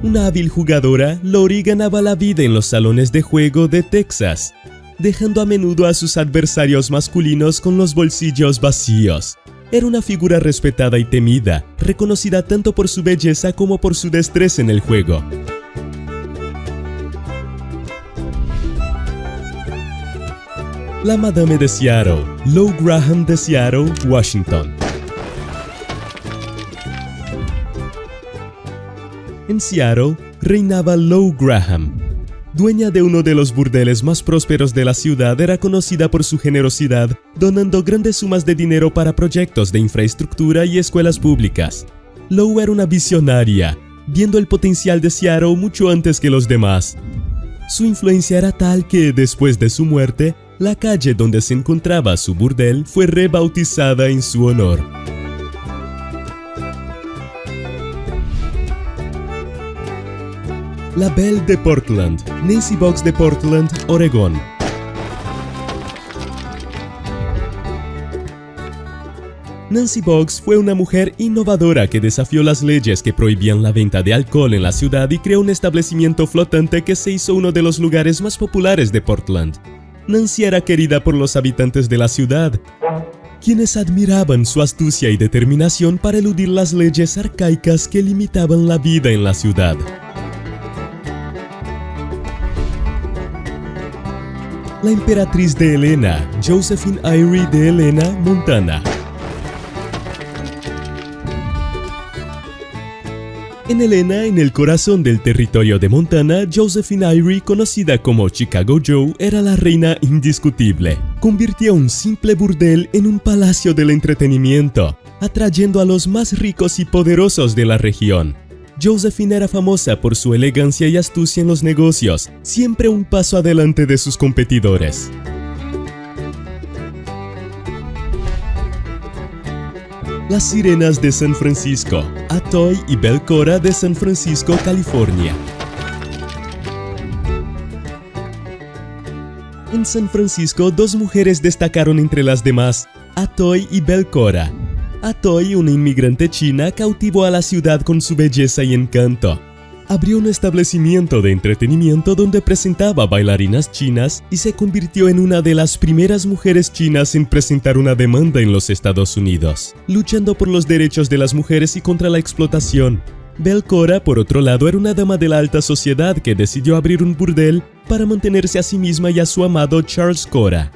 Una hábil jugadora, Lori ganaba la vida en los salones de juego de Texas, dejando a menudo a sus adversarios masculinos con los bolsillos vacíos. Era una figura respetada y temida, reconocida tanto por su belleza como por su destreza en el juego. La Madame de Seattle, Lou Graham de Seattle, Washington. En Seattle reinaba Lou Graham. Dueña de uno de los burdeles más prósperos de la ciudad, era conocida por su generosidad, donando grandes sumas de dinero para proyectos de infraestructura y escuelas públicas. Lou era una visionaria, viendo el potencial de Seattle mucho antes que los demás. Su influencia era tal que, después de su muerte, la calle donde se encontraba su burdel fue rebautizada en su honor. La Belle de Portland, Nancy Boggs de Portland, Oregón. Nancy Boggs fue una mujer innovadora que desafió las leyes que prohibían la venta de alcohol en la ciudad y creó un establecimiento flotante que se hizo uno de los lugares más populares de Portland. Nancy era querida por los habitantes de la ciudad, quienes admiraban su astucia y determinación para eludir las leyes arcaicas que limitaban la vida en la ciudad. La emperatriz de Helena, Josephine Eyre de Helena, Montana. En Helena, en el corazón del territorio de Montana, Josephine Eyre, conocida como Chicago Joe, era la reina indiscutible. Convirtió un simple burdel en un palacio del entretenimiento, atrayendo a los más ricos y poderosos de la región. Josephine era famosa por su elegancia y astucia en los negocios, siempre un paso adelante de sus competidores. Las sirenas de San Francisco, Atoy y Belcora de San Francisco, California. En San Francisco, dos mujeres destacaron entre las demás, Atoy y Belcora. Atoy, una inmigrante china, cautivó a la ciudad con su belleza y encanto. Abrió un establecimiento de entretenimiento donde presentaba bailarinas chinas y se convirtió en una de las primeras mujeres chinas en presentar una demanda en los Estados Unidos, luchando por los derechos de las mujeres y contra la explotación. Belcora, por otro lado, era una dama de la alta sociedad que decidió abrir un burdel para mantenerse a sí misma y a su amado Charles Cora.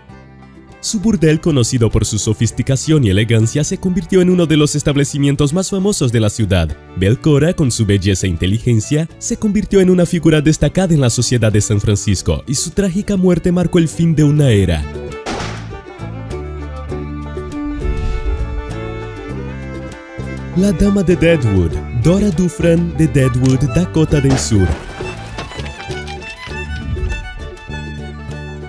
Su burdel, conocido por su sofisticación y elegancia, se convirtió en uno de los establecimientos más famosos de la ciudad. Belcora, con su belleza e inteligencia, se convirtió en una figura destacada en la sociedad de San Francisco, y su trágica muerte marcó el fin de una era. La dama de Deadwood, Dora Dufran de Deadwood, Dakota del Sur.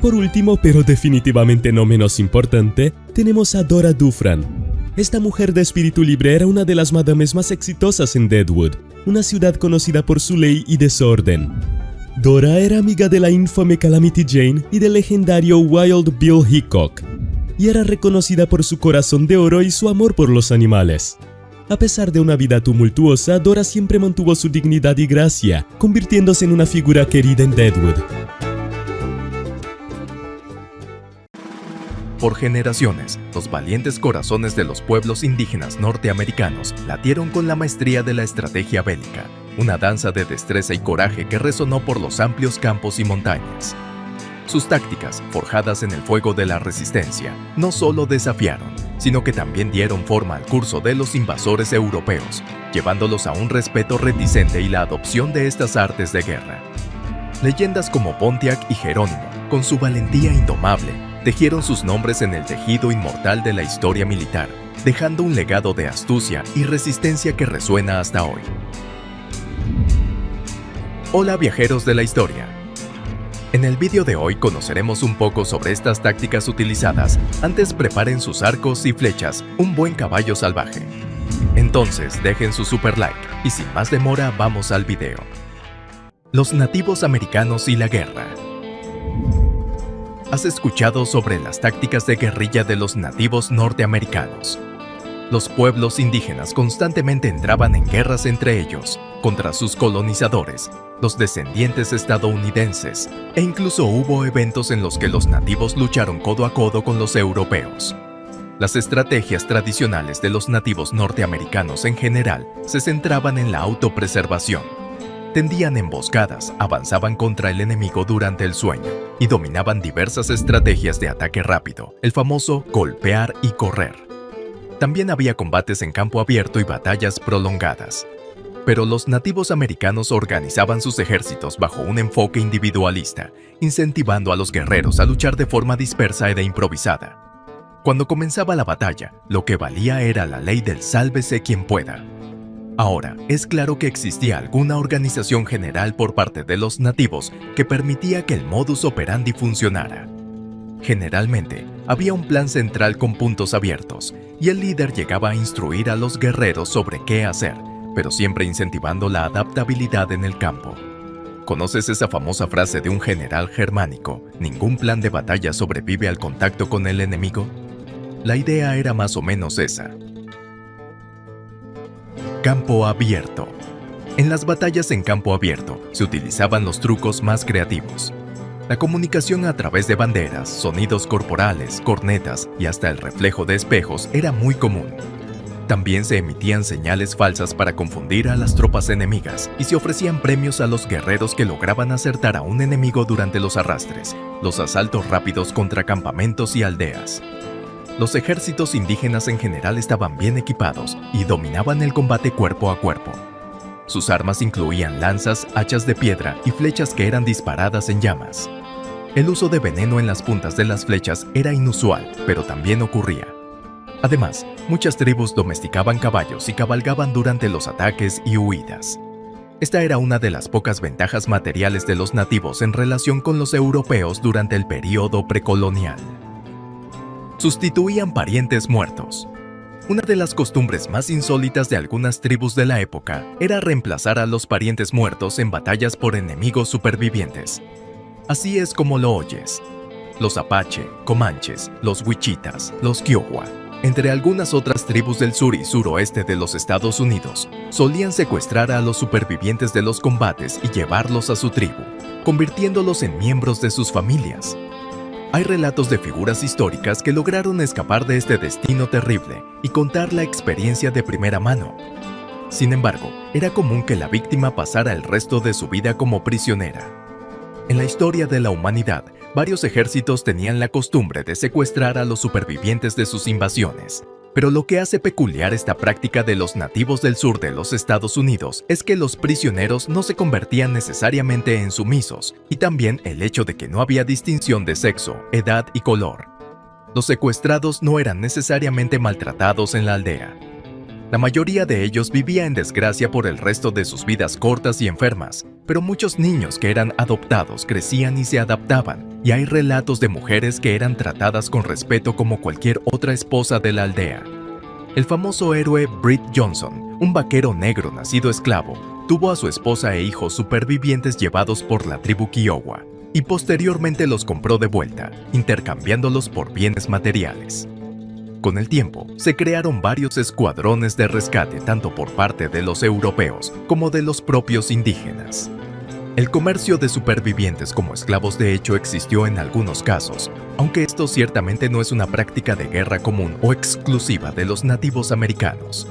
Por último, pero definitivamente no menos importante, tenemos a Dora Dufran. Esta mujer de espíritu libre era una de las madames más exitosas en Deadwood, una ciudad conocida por su ley y desorden. Dora era amiga de la infame Calamity Jane y del legendario Wild Bill Hickok, y era reconocida por su corazón de oro y su amor por los animales. A pesar de una vida tumultuosa, Dora siempre mantuvo su dignidad y gracia, convirtiéndose en una figura querida en Deadwood. Por generaciones, los valientes corazones de los pueblos indígenas norteamericanos latieron con la maestría de la estrategia bélica, una danza de destreza y coraje que resonó por los amplios campos y montañas. Sus tácticas, forjadas en el fuego de la resistencia, no solo desafiaron, sino que también dieron forma al curso de los invasores europeos, llevándolos a un respeto reticente y la adopción de estas artes de guerra. Leyendas como Pontiac y Jerónimo, con su valentía indomable, tejieron sus nombres en el tejido inmortal de la historia militar, dejando un legado de astucia y resistencia que resuena hasta hoy. Hola viajeros de la historia. En el vídeo de hoy conoceremos un poco sobre estas tácticas utilizadas. Antes preparen sus arcos y flechas, un buen caballo salvaje. Entonces dejen su super like y sin más demora vamos al video. Los nativos americanos y la guerra. ¿Has escuchado sobre las tácticas de guerrilla de los nativos norteamericanos? Los pueblos indígenas constantemente entraban en guerras entre ellos, contra sus colonizadores, los descendientes estadounidenses, e incluso hubo eventos en los que los nativos lucharon codo a codo con los europeos. Las estrategias tradicionales de los nativos norteamericanos en general se centraban en la autopreservación. Tendían emboscadas, avanzaban contra el enemigo durante el sueño y dominaban diversas estrategias de ataque rápido, el famoso golpear y correr. También había combates en campo abierto y batallas prolongadas. Pero los nativos americanos organizaban sus ejércitos bajo un enfoque individualista, incentivando a los guerreros a luchar de forma dispersa e improvisada. Cuando comenzaba la batalla, lo que valía era la ley del sálvese quien pueda. Ahora, es claro que existía alguna organización general por parte de los nativos que permitía que el modus operandi funcionara. Generalmente, había un plan central con puntos abiertos, y el líder llegaba a instruir a los guerreros sobre qué hacer, pero siempre incentivando la adaptabilidad en el campo. ¿Conoces esa famosa frase de un general germánico, ningún plan de batalla sobrevive al contacto con el enemigo? La idea era más o menos esa. Campo abierto. En las batallas en campo abierto se utilizaban los trucos más creativos. La comunicación a través de banderas, sonidos corporales, cornetas y hasta el reflejo de espejos era muy común. También se emitían señales falsas para confundir a las tropas enemigas y se ofrecían premios a los guerreros que lograban acertar a un enemigo durante los arrastres, los asaltos rápidos contra campamentos y aldeas. Los ejércitos indígenas en general estaban bien equipados y dominaban el combate cuerpo a cuerpo. Sus armas incluían lanzas, hachas de piedra y flechas que eran disparadas en llamas. El uso de veneno en las puntas de las flechas era inusual, pero también ocurría. Además, muchas tribus domesticaban caballos y cabalgaban durante los ataques y huidas. Esta era una de las pocas ventajas materiales de los nativos en relación con los europeos durante el período precolonial. Sustituían parientes muertos. Una de las costumbres más insólitas de algunas tribus de la época era reemplazar a los parientes muertos en batallas por enemigos supervivientes. Así es como lo oyes. Los Apache, Comanches, los Wichitas, los Kiowa, entre algunas otras tribus del sur y suroeste de los Estados Unidos, solían secuestrar a los supervivientes de los combates y llevarlos a su tribu, convirtiéndolos en miembros de sus familias. Hay relatos de figuras históricas que lograron escapar de este destino terrible y contar la experiencia de primera mano. Sin embargo, era común que la víctima pasara el resto de su vida como prisionera. En la historia de la humanidad, varios ejércitos tenían la costumbre de secuestrar a los supervivientes de sus invasiones. Pero lo que hace peculiar esta práctica de los nativos del sur de los Estados Unidos es que los prisioneros no se convertían necesariamente en sumisos, y también el hecho de que no había distinción de sexo, edad y color. Los secuestrados no eran necesariamente maltratados en la aldea. La mayoría de ellos vivía en desgracia por el resto de sus vidas cortas y enfermas, pero muchos niños que eran adoptados crecían y se adaptaban, y hay relatos de mujeres que eran tratadas con respeto como cualquier otra esposa de la aldea. El famoso héroe Britt Johnson, un vaquero negro nacido esclavo, tuvo a su esposa e hijos supervivientes llevados por la tribu Kiowa, y posteriormente los compró de vuelta, intercambiándolos por bienes materiales. Con el tiempo, se crearon varios escuadrones de rescate tanto por parte de los europeos como de los propios indígenas. El comercio de supervivientes como esclavos de hecho existió en algunos casos, aunque esto ciertamente no es una práctica de guerra común o exclusiva de los nativos americanos.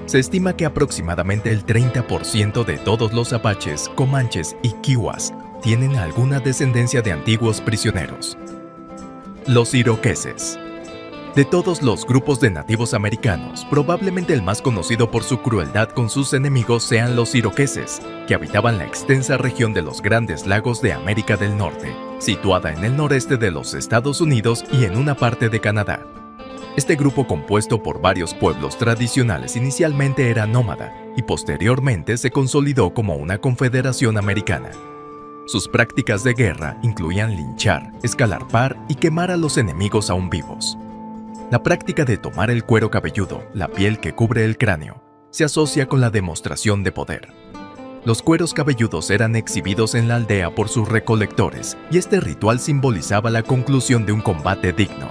Se estima que aproximadamente el 30% de todos los apaches, comanches y kiowas tienen alguna descendencia de antiguos prisioneros. Los iroqueses. De todos los grupos de nativos americanos, probablemente el más conocido por su crueldad con sus enemigos sean los iroqueses, que habitaban la extensa región de los Grandes Lagos de América del Norte, situada en el noreste de los Estados Unidos y en una parte de Canadá. Este grupo, compuesto por varios pueblos tradicionales, inicialmente era nómada y posteriormente se consolidó como una confederación americana. Sus prácticas de guerra incluían linchar, escalarpar y quemar a los enemigos aún vivos. La práctica de tomar el cuero cabelludo, la piel que cubre el cráneo, se asocia con la demostración de poder. Los cueros cabelludos eran exhibidos en la aldea por sus recolectores y este ritual simbolizaba la conclusión de un combate digno.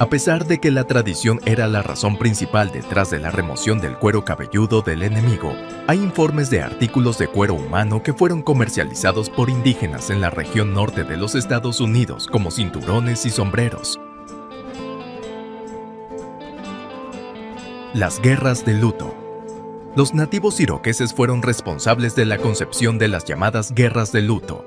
A pesar de que la tradición era la razón principal detrás de la remoción del cuero cabelludo del enemigo, hay informes de artículos de cuero humano que fueron comercializados por indígenas en la región norte de los Estados Unidos como cinturones y sombreros. Las guerras de luto. Los nativos iroqueses fueron responsables de la concepción de las llamadas guerras de luto.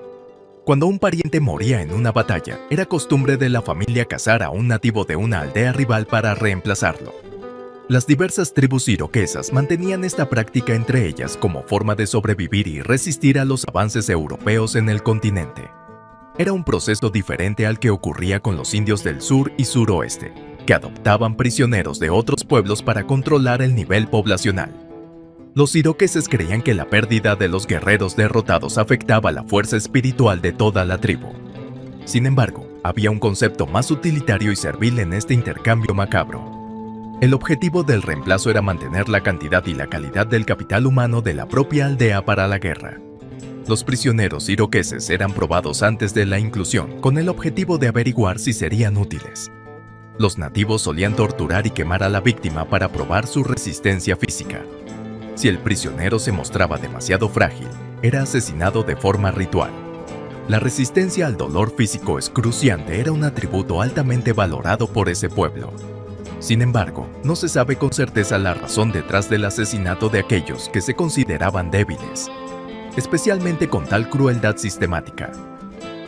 Cuando un pariente moría en una batalla, era costumbre de la familia cazar a un nativo de una aldea rival para reemplazarlo. Las diversas tribus iroquesas mantenían esta práctica entre ellas como forma de sobrevivir y resistir a los avances europeos en el continente. Era un proceso diferente al que ocurría con los indios del sur y suroeste, que adoptaban prisioneros de otros pueblos para controlar el nivel poblacional. Los iroqueses creían que la pérdida de los guerreros derrotados afectaba la fuerza espiritual de toda la tribu. Sin embargo, había un concepto más utilitario y servil en este intercambio macabro. El objetivo del reemplazo era mantener la cantidad y la calidad del capital humano de la propia aldea para la guerra. Los prisioneros iroqueses eran probados antes de la inclusión, con el objetivo de averiguar si serían útiles. Los nativos solían torturar y quemar a la víctima para probar su resistencia física. Si el prisionero se mostraba demasiado frágil, era asesinado de forma ritual. La resistencia al dolor físico excruciante era un atributo altamente valorado por ese pueblo. Sin embargo, no se sabe con certeza la razón detrás del asesinato de aquellos que se consideraban débiles, especialmente con tal crueldad sistemática.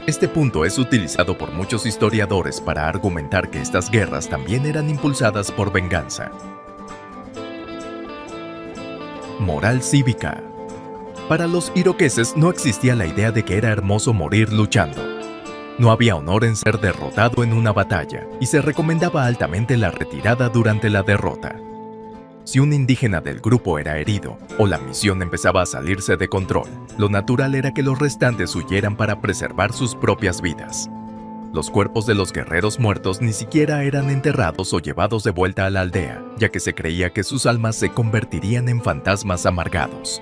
Este punto es utilizado por muchos historiadores para argumentar que estas guerras también eran impulsadas por venganza. Moral cívica. Para los iroqueses no existía la idea de que era hermoso morir luchando. No había honor en ser derrotado en una batalla y se recomendaba altamente la retirada durante la derrota. Si un indígena del grupo era herido o la misión empezaba a salirse de control, lo natural era que los restantes huyeran para preservar sus propias vidas. Los cuerpos de los guerreros muertos ni siquiera eran enterrados o llevados de vuelta a la aldea, ya que se creía que sus almas se convertirían en fantasmas amargados.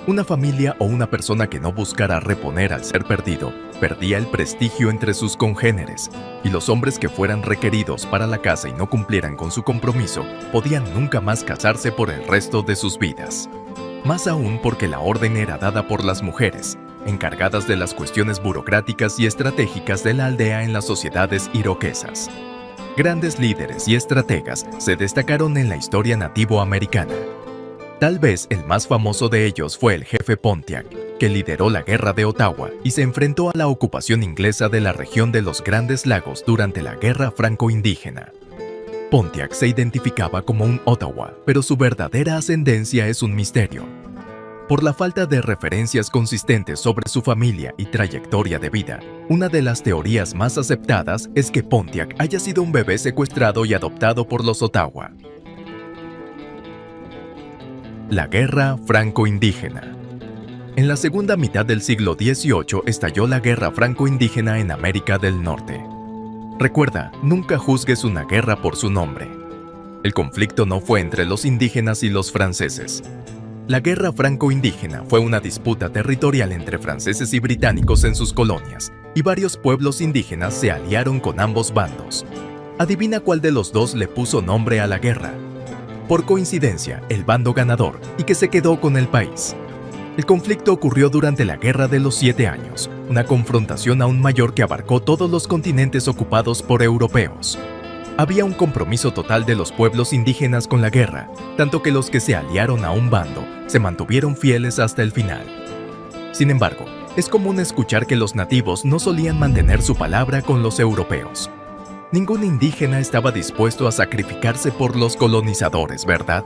Una familia o una persona que no buscara reponer al ser perdido, perdía el prestigio entre sus congéneres, y los hombres que fueran requeridos para la caza y no cumplieran con su compromiso, podían nunca más casarse por el resto de sus vidas. Más aún porque la orden era dada por las mujeres, encargadas de las cuestiones burocráticas y estratégicas de la aldea en las sociedades iroquesas. Grandes líderes y estrategas se destacaron en la historia nativo-americana. Tal vez el más famoso de ellos fue el jefe Pontiac, que lideró la Guerra de Ottawa y se enfrentó a la ocupación inglesa de la región de los Grandes Lagos durante la Guerra Franco-Indígena. Pontiac se identificaba como un Ottawa, pero su verdadera ascendencia es un misterio. Por la falta de referencias consistentes sobre su familia y trayectoria de vida, una de las teorías más aceptadas es que Pontiac haya sido un bebé secuestrado y adoptado por los Ottawa. La Guerra Franco-Indígena. En la segunda mitad del siglo XVIII estalló la Guerra Franco-Indígena en América del Norte. Recuerda, nunca juzgues una guerra por su nombre. El conflicto no fue entre los indígenas y los franceses. La Guerra Franco-Indígena fue una disputa territorial entre franceses y británicos en sus colonias, y varios pueblos indígenas se aliaron con ambos bandos. Adivina cuál de los dos le puso nombre a la guerra. Por coincidencia, el bando ganador y que se quedó con el país. El conflicto ocurrió durante la Guerra de los 7 Años, una confrontación aún mayor que abarcó todos los continentes ocupados por europeos. Había un compromiso total de los pueblos indígenas con la guerra, tanto que los que se aliaron a un bando se mantuvieron fieles hasta el final. Sin embargo, es común escuchar que los nativos no solían mantener su palabra con los europeos. Ningún indígena estaba dispuesto a sacrificarse por los colonizadores, ¿verdad?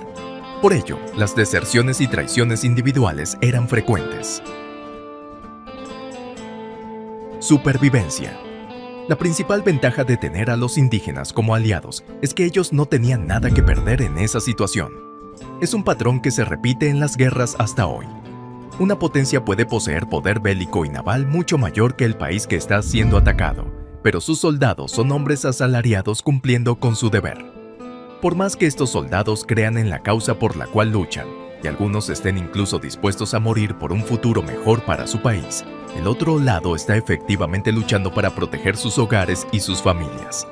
Por ello, las deserciones y traiciones individuales eran frecuentes. Supervivencia. La principal ventaja de tener a los indígenas como aliados es que ellos no tenían nada que perder en esa situación. Es un patrón que se repite en las guerras hasta hoy. Una potencia puede poseer poder bélico y naval mucho mayor que el país que está siendo atacado, pero sus soldados son hombres asalariados cumpliendo con su deber. Por más que estos soldados crean en la causa por la cual luchan, y algunos estén incluso dispuestos a morir por un futuro mejor para su país, el otro lado está efectivamente luchando para proteger sus hogares y sus familias.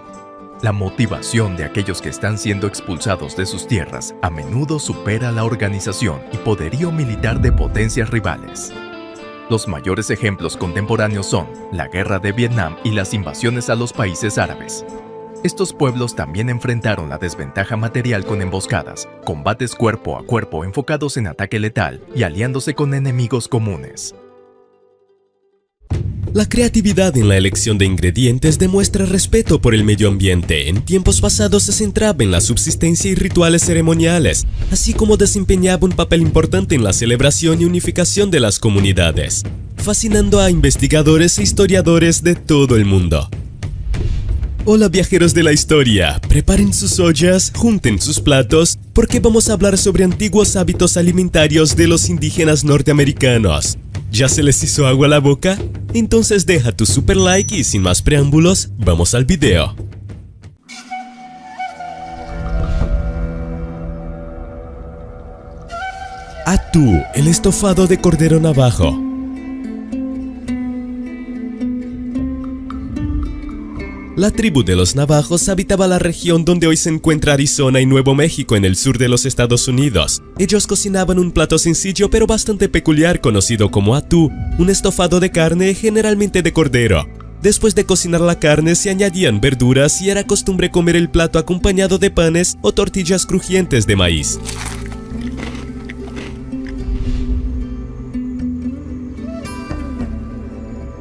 La motivación de aquellos que están siendo expulsados de sus tierras a menudo supera la organización y poderío militar de potencias rivales. Los mayores ejemplos contemporáneos son la Guerra de Vietnam y las invasiones a los países árabes. Estos pueblos también enfrentaron la desventaja material con emboscadas, combates cuerpo a cuerpo enfocados en ataque letal y aliándose con enemigos comunes. La creatividad en la elección de ingredientes demuestra respeto por el medio ambiente. En tiempos pasados se centraba en la subsistencia y rituales ceremoniales, así como desempeñaba un papel importante en la celebración y unificación de las comunidades, fascinando a investigadores e historiadores de todo el mundo. Hola viajeros de la historia, preparen sus ollas, junten sus platos, porque vamos a hablar sobre antiguos hábitos alimentarios de los indígenas norteamericanos. ¿Ya se les hizo agua a la boca? Entonces deja tu super like y sin más preámbulos, vamos al video. Atú, el estofado de cordero navajo. La tribu de los navajos habitaba la región donde hoy se encuentra Arizona y Nuevo México en el sur de los Estados Unidos. Ellos cocinaban un plato sencillo pero bastante peculiar conocido como atú, un estofado de carne generalmente de cordero. Después de cocinar la carne se añadían verduras y era costumbre comer el plato acompañado de panes o tortillas crujientes de maíz.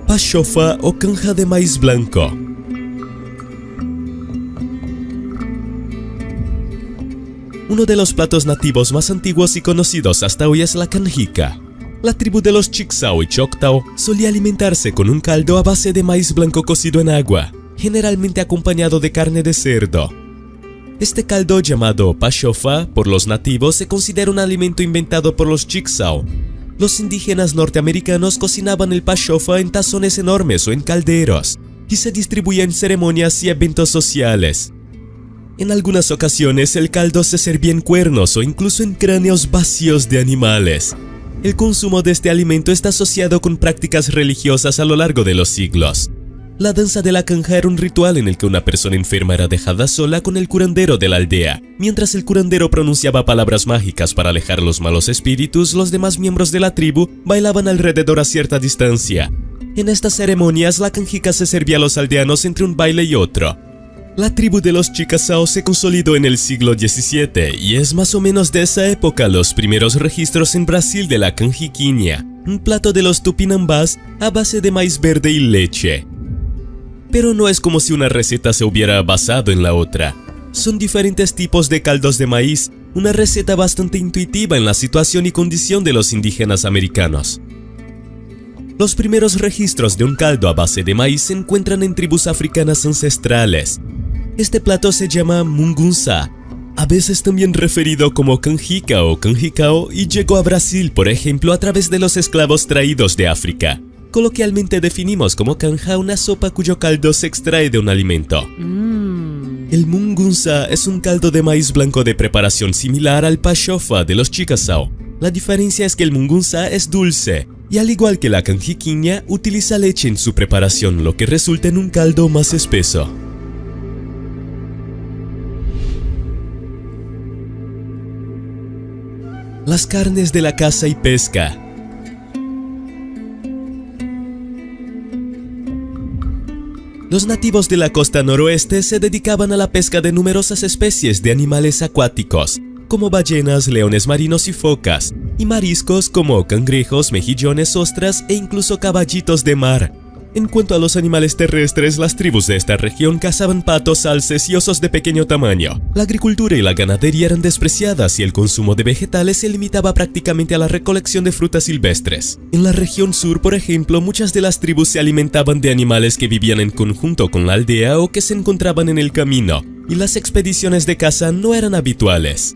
Pashofa o canja de maíz blanco. Uno de los platos nativos más antiguos y conocidos hasta hoy es la canjica. La tribu de los Chickasaw y Choctaw solía alimentarse con un caldo a base de maíz blanco cocido en agua, generalmente acompañado de carne de cerdo. Este caldo, llamado pashofa por los nativos, se considera un alimento inventado por los Chickasaw. Los indígenas norteamericanos cocinaban el pashofa en tazones enormes o en calderos, y se distribuía en ceremonias y eventos sociales. En algunas ocasiones el caldo se servía en cuernos o incluso en cráneos vacíos de animales. El consumo de este alimento está asociado con prácticas religiosas a lo largo de los siglos. La danza de la canja era un ritual en el que una persona enferma era dejada sola con el curandero de la aldea. Mientras el curandero pronunciaba palabras mágicas para alejar los malos espíritus, los demás miembros de la tribu bailaban alrededor a cierta distancia. En estas ceremonias la canjica se servía a los aldeanos entre un baile y otro. La tribu de los Chickasaw se consolidó en el siglo XVII y es más o menos de esa época los primeros registros en Brasil de la canjiquinha, un plato de los tupinambás a base de maíz verde y leche. Pero no es como si una receta se hubiera basado en la otra. Son diferentes tipos de caldos de maíz, una receta bastante intuitiva en la situación y condición de los indígenas americanos. Los primeros registros de un caldo a base de maíz se encuentran en tribus africanas ancestrales. Este plato se llama mungunza, a veces también referido como canjica o canjicao, y llegó a Brasil, por ejemplo, a través de los esclavos traídos de África. Coloquialmente definimos como canja una sopa cuyo caldo se extrae de un alimento. El mungunza es un caldo de maíz blanco de preparación similar al pashofa de los Chickasaw. La diferencia es que el mungunza es dulce, y al igual que la canjiquinha, utiliza leche en su preparación, lo que resulta en un caldo más espeso. Las carnes de la caza y pesca. Los nativos de la costa noroeste se dedicaban a la pesca de numerosas especies de animales acuáticos, como ballenas, leones marinos y focas, y mariscos como cangrejos, mejillones, ostras e incluso caballitos de mar. En cuanto a los animales terrestres, las tribus de esta región cazaban patos, alces y osos de pequeño tamaño. La agricultura y la ganadería eran despreciadas y el consumo de vegetales se limitaba prácticamente a la recolección de frutas silvestres. En la región sur, por ejemplo, muchas de las tribus se alimentaban de animales que vivían en conjunto con la aldea o que se encontraban en el camino, y las expediciones de caza no eran habituales.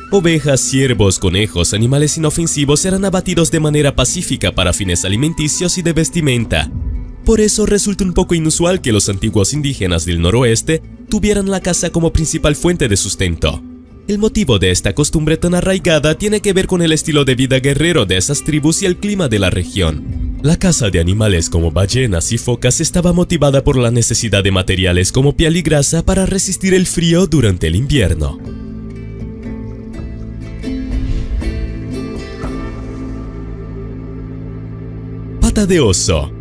Ovejas, ciervos, conejos, animales inofensivos eran abatidos de manera pacífica para fines alimenticios y de vestimenta. Por eso resulta un poco inusual que los antiguos indígenas del noroeste tuvieran la caza como principal fuente de sustento. El motivo de esta costumbre tan arraigada tiene que ver con el estilo de vida guerrero de esas tribus y el clima de la región. La caza de animales como ballenas y focas estaba motivada por la necesidad de materiales como piel y grasa para resistir el frío durante el invierno. Pata de oso.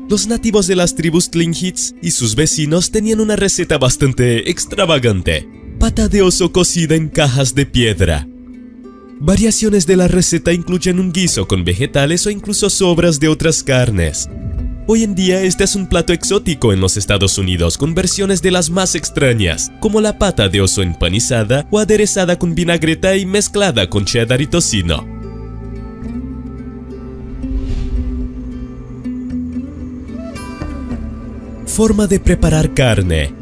Los nativos de las tribus Tlingits y sus vecinos tenían una receta bastante extravagante: pata de oso cocida en cajas de piedra. Variaciones de la receta incluyen un guiso con vegetales o incluso sobras de otras carnes. Hoy en día este es un plato exótico en los Estados Unidos, con versiones de las más extrañas, como la pata de oso empanizada o aderezada con vinagreta y mezclada con cheddar y tocino. Forma de preparar carne.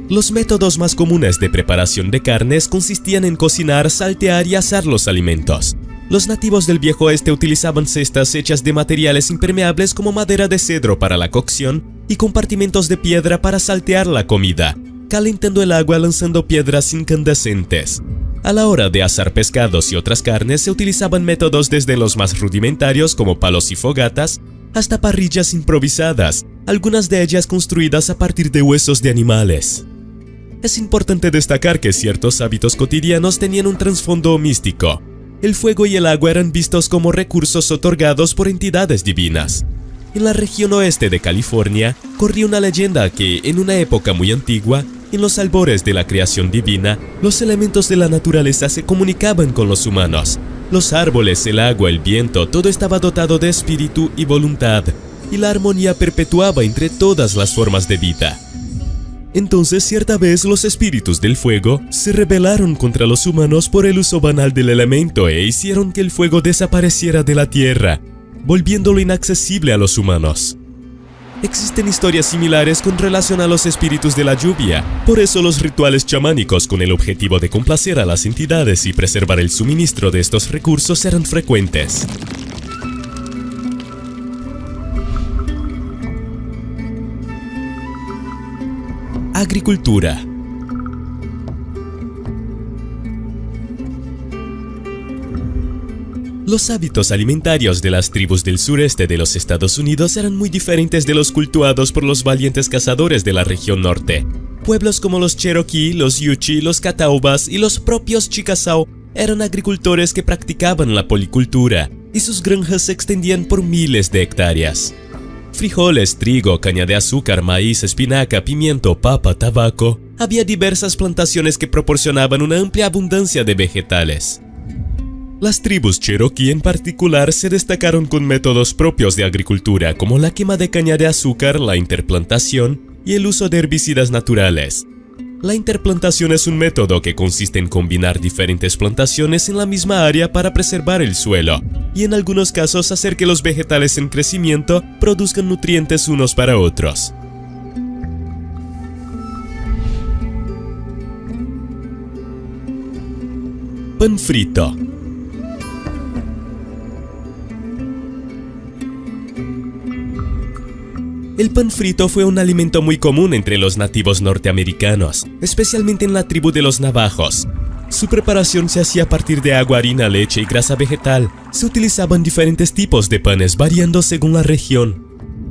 Los métodos más comunes de preparación de carnes consistían en cocinar, saltear y asar los alimentos. Los nativos del viejo oeste utilizaban cestas hechas de materiales impermeables como madera de cedro para la cocción y compartimentos de piedra para saltear la comida, calentando el agua lanzando piedras incandescentes. A la hora de asar pescados y otras carnes se utilizaban métodos desde los más rudimentarios como palos y fogatas hasta parrillas improvisadas, algunas de ellas construidas a partir de huesos de animales. Es importante destacar que ciertos hábitos cotidianos tenían un trasfondo místico. El fuego y el agua eran vistos como recursos otorgados por entidades divinas. En la región oeste de California corría una leyenda que, en una época muy antigua, en los albores de la creación divina, los elementos de la naturaleza se comunicaban con los humanos. Los árboles, el agua, el viento, todo estaba dotado de espíritu y voluntad, y la armonía perpetuaba entre todas las formas de vida. Entonces, cierta vez, los espíritus del fuego se rebelaron contra los humanos por el uso banal del elemento e hicieron que el fuego desapareciera de la tierra, volviéndolo inaccesible a los humanos. Existen historias similares con relación a los espíritus de la lluvia, por eso los rituales chamánicos con el objetivo de complacer a las entidades y preservar el suministro de estos recursos eran frecuentes. Agricultura. Los hábitos alimentarios de las tribus del sureste de los Estados Unidos eran muy diferentes de los cultuados por los valientes cazadores de la región norte. Pueblos como los Cherokee, los Yuchi, los Catawbas y los propios Chickasaw eran agricultores que practicaban la policultura, y sus granjas se extendían por miles de hectáreas. Frijoles, trigo, caña de azúcar, maíz, espinaca, pimiento, papa, tabaco. Había diversas plantaciones que proporcionaban una amplia abundancia de vegetales. Las tribus Cherokee en particular se destacaron con métodos propios de agricultura como la quema de caña de azúcar, la interplantación y el uso de herbicidas naturales. La interplantación es un método que consiste en combinar diferentes plantaciones en la misma área para preservar el suelo y en algunos casos hacer que los vegetales en crecimiento produzcan nutrientes unos para otros. Pan frito. El pan frito fue un alimento muy común entre los nativos norteamericanos, especialmente en la tribu de los navajos. Su preparación se hacía a partir de agua, harina, leche y grasa vegetal. Se utilizaban diferentes tipos de panes variando según la región.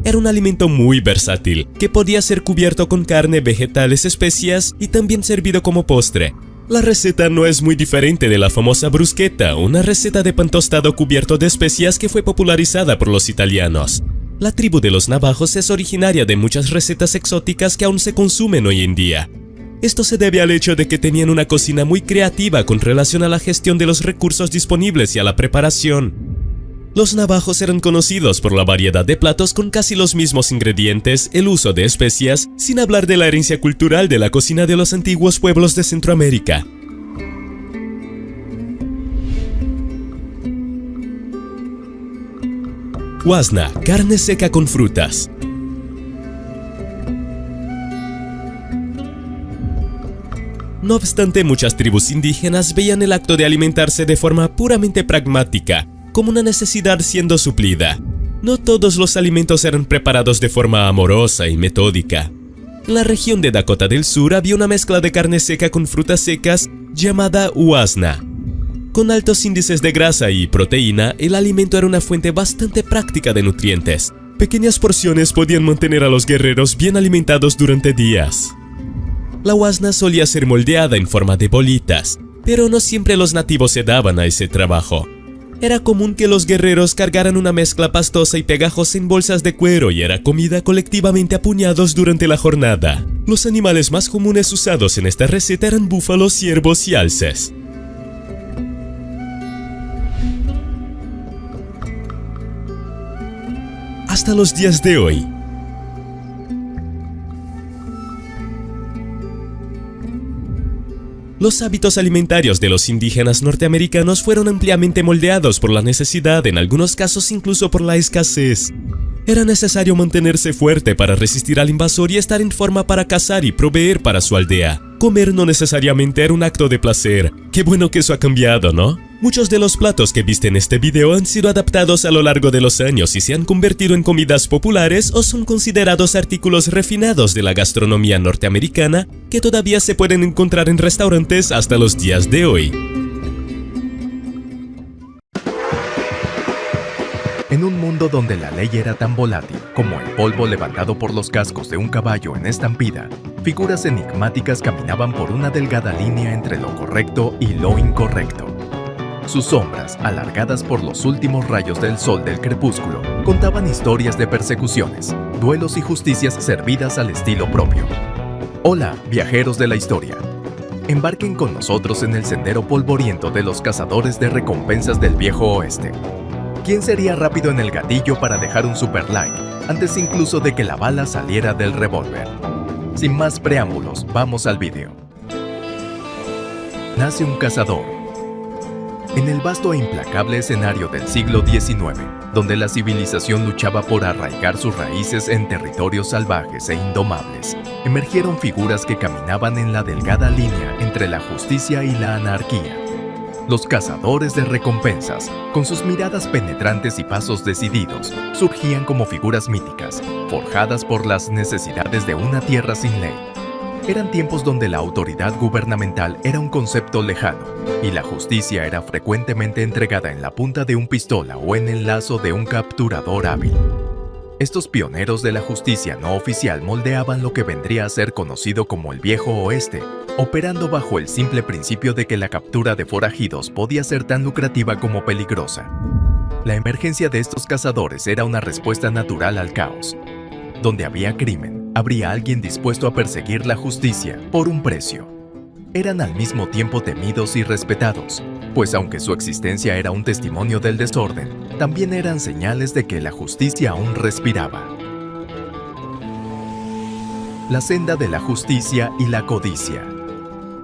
Era un alimento muy versátil, que podía ser cubierto con carne, vegetales, especias y también servido como postre. La receta no es muy diferente de la famosa bruschetta, una receta de pan tostado cubierto de especias que fue popularizada por los italianos. La tribu de los navajos es originaria de muchas recetas exóticas que aún se consumen hoy en día. Esto se debe al hecho de que tenían una cocina muy creativa con relación a la gestión de los recursos disponibles y a la preparación. Los navajos eran conocidos por la variedad de platos con casi los mismos ingredientes, el uso de especias, sin hablar de la herencia cultural de la cocina de los antiguos pueblos de Centroamérica. Huasna, carne seca con frutas. No obstante, muchas tribus indígenas veían el acto de alimentarse de forma puramente pragmática, como una necesidad siendo suplida. No todos los alimentos eran preparados de forma amorosa y metódica. En la región de Dakota del Sur había una mezcla de carne seca con frutas secas llamada huasna. Con altos índices de grasa y proteína, el alimento era una fuente bastante práctica de nutrientes. Pequeñas porciones podían mantener a los guerreros bien alimentados durante días. La huasna solía ser moldeada en forma de bolitas, pero no siempre los nativos se daban a ese trabajo. Era común que los guerreros cargaran una mezcla pastosa y pegajosa en bolsas de cuero y era comida colectivamente a puñados durante la jornada. Los animales más comunes usados en esta receta eran búfalos, ciervos y alces. Hasta los días de hoy, los hábitos alimentarios de los indígenas norteamericanos fueron ampliamente moldeados por la necesidad, en algunos casos incluso por la escasez. Era necesario mantenerse fuerte para resistir al invasor y estar en forma para cazar y proveer para su aldea. Comer no necesariamente era un acto de placer. Qué bueno que eso ha cambiado, ¿no? Muchos de los platos que viste en este video han sido adaptados a lo largo de los años y se han convertido en comidas populares o son considerados artículos refinados de la gastronomía norteamericana que todavía se pueden encontrar en restaurantes hasta los días de hoy. En un mundo donde la ley era tan volátil como el polvo levantado por los cascos de un caballo en estampida, figuras enigmáticas caminaban por una delgada línea entre lo correcto y lo incorrecto. Sus sombras, alargadas por los últimos rayos del sol del crepúsculo, contaban historias de persecuciones, duelos y justicias servidas al estilo propio. Hola, viajeros de la historia. Embarquen con nosotros en el sendero polvoriento de los cazadores de recompensas del viejo oeste. ¿Quién sería rápido en el gatillo para dejar un super like antes incluso de que la bala saliera del revólver? Sin más preámbulos, vamos al vídeo. Nace un cazador. En el vasto e implacable escenario del siglo XIX, donde la civilización luchaba por arraigar sus raíces en territorios salvajes e indomables, emergieron figuras que caminaban en la delgada línea entre la justicia y la anarquía. Los cazadores de recompensas, con sus miradas penetrantes y pasos decididos, surgían como figuras míticas, forjadas por las necesidades de una tierra sin ley. Eran tiempos donde la autoridad gubernamental era un concepto lejano y la justicia era frecuentemente entregada en la punta de un pistola o en el lazo de un capturador hábil. Estos pioneros de la justicia no oficial moldeaban lo que vendría a ser conocido como el Viejo Oeste, operando bajo el simple principio de que la captura de forajidos podía ser tan lucrativa como peligrosa. La emergencia de estos cazadores era una respuesta natural al caos. Donde había crimen, habría alguien dispuesto a perseguir la justicia por un precio. Eran al mismo tiempo temidos y respetados, pues aunque su existencia era un testimonio del desorden, también eran señales de que la justicia aún respiraba. La senda de la justicia y la codicia.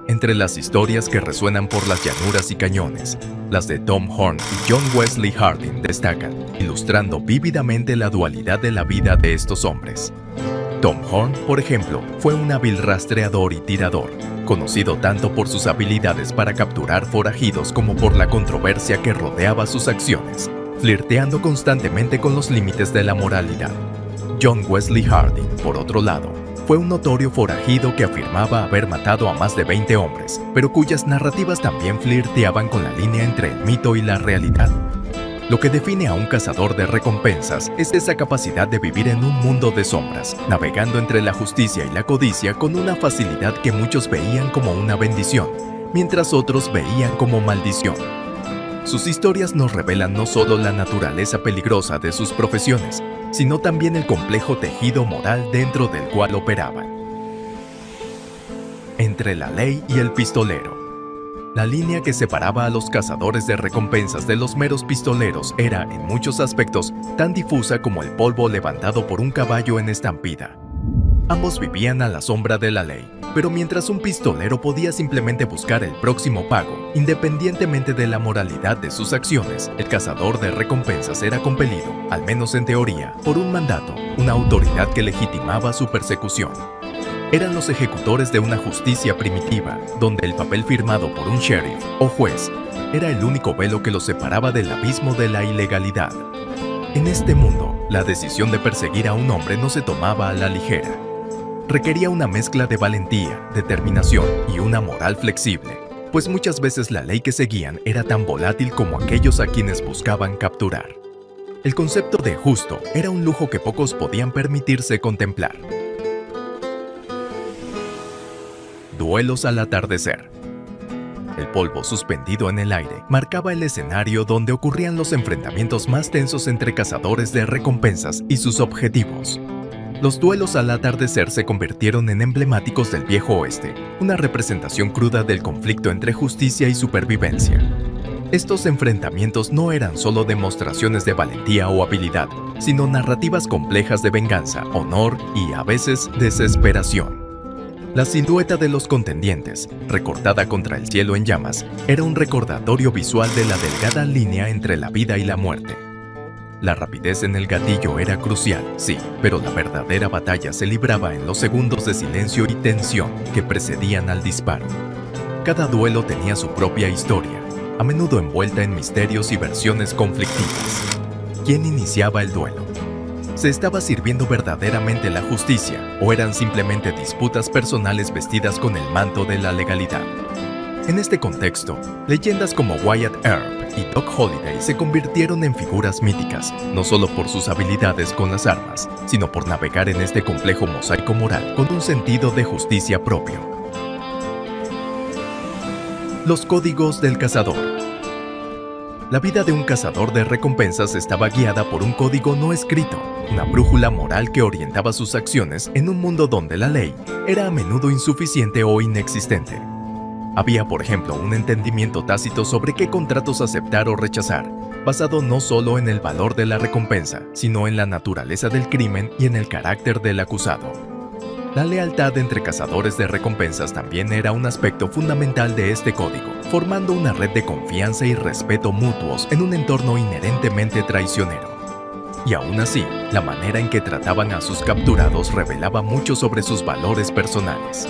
Entre las historias que resuenan por las llanuras y cañones, las de Tom Horn y John Wesley Harding destacan, ilustrando vívidamente la dualidad de la vida de estos hombres. Tom Horn, por ejemplo, fue un hábil rastreador y tirador, conocido tanto por sus habilidades para capturar forajidos como por la controversia que rodeaba sus acciones, flirteando constantemente con los límites de la moralidad. John Wesley Harding, por otro lado, fue un notorio forajido que afirmaba haber matado a más de 20 hombres, pero cuyas narrativas también flirteaban con la línea entre el mito y la realidad. Lo que define a un cazador de recompensas es esa capacidad de vivir en un mundo de sombras, navegando entre la justicia y la codicia con una facilidad que muchos veían como una bendición, mientras otros veían como maldición. Sus historias nos revelan no solo la naturaleza peligrosa de sus profesiones, sino también el complejo tejido moral dentro del cual operaban. Entre la ley y el pistolero. La línea que separaba a los cazadores de recompensas de los meros pistoleros era, en muchos aspectos, tan difusa como el polvo levantado por un caballo en estampida. Ambos vivían a la sombra de la ley, pero mientras un pistolero podía simplemente buscar el próximo pago, independientemente de la moralidad de sus acciones, el cazador de recompensas era compelido, al menos en teoría, por un mandato, una autoridad que legitimaba su persecución. Eran los ejecutores de una justicia primitiva, donde el papel firmado por un sheriff o juez era el único velo que los separaba del abismo de la ilegalidad. En este mundo, la decisión de perseguir a un hombre no se tomaba a la ligera. Requería una mezcla de valentía, determinación y una moral flexible, pues muchas veces la ley que seguían era tan volátil como aquellos a quienes buscaban capturar. El concepto de justo era un lujo que pocos podían permitirse contemplar. Duelos al atardecer. El polvo suspendido en el aire marcaba el escenario donde ocurrían los enfrentamientos más tensos entre cazadores de recompensas y sus objetivos. Los duelos al atardecer se convirtieron en emblemáticos del Viejo Oeste, una representación cruda del conflicto entre justicia y supervivencia. Estos enfrentamientos no eran solo demostraciones de valentía o habilidad, sino narrativas complejas de venganza, honor y, a veces, desesperación. La silueta de los contendientes, recortada contra el cielo en llamas, era un recordatorio visual de la delgada línea entre la vida y la muerte. La rapidez en el gatillo era crucial, sí, pero la verdadera batalla se libraba en los segundos de silencio y tensión que precedían al disparo. Cada duelo tenía su propia historia, a menudo envuelta en misterios y versiones conflictivas. ¿Quién iniciaba el duelo? ¿Se estaba sirviendo verdaderamente la justicia o eran simplemente disputas personales vestidas con el manto de la legalidad? En este contexto, leyendas como Wyatt Earp y Doc Holliday se convirtieron en figuras míticas, no solo por sus habilidades con las armas, sino por navegar en este complejo mosaico moral con un sentido de justicia propio. Los códigos del cazador. La vida de un cazador de recompensas estaba guiada por un código no escrito, una brújula moral que orientaba sus acciones en un mundo donde la ley era a menudo insuficiente o inexistente. Había, por ejemplo, un entendimiento tácito sobre qué contratos aceptar o rechazar, basado no solo en el valor de la recompensa, sino en la naturaleza del crimen y en el carácter del acusado. La lealtad entre cazadores de recompensas también era un aspecto fundamental de este código, formando una red de confianza y respeto mutuos en un entorno inherentemente traicionero. Y aún así, la manera en que trataban a sus capturados revelaba mucho sobre sus valores personales.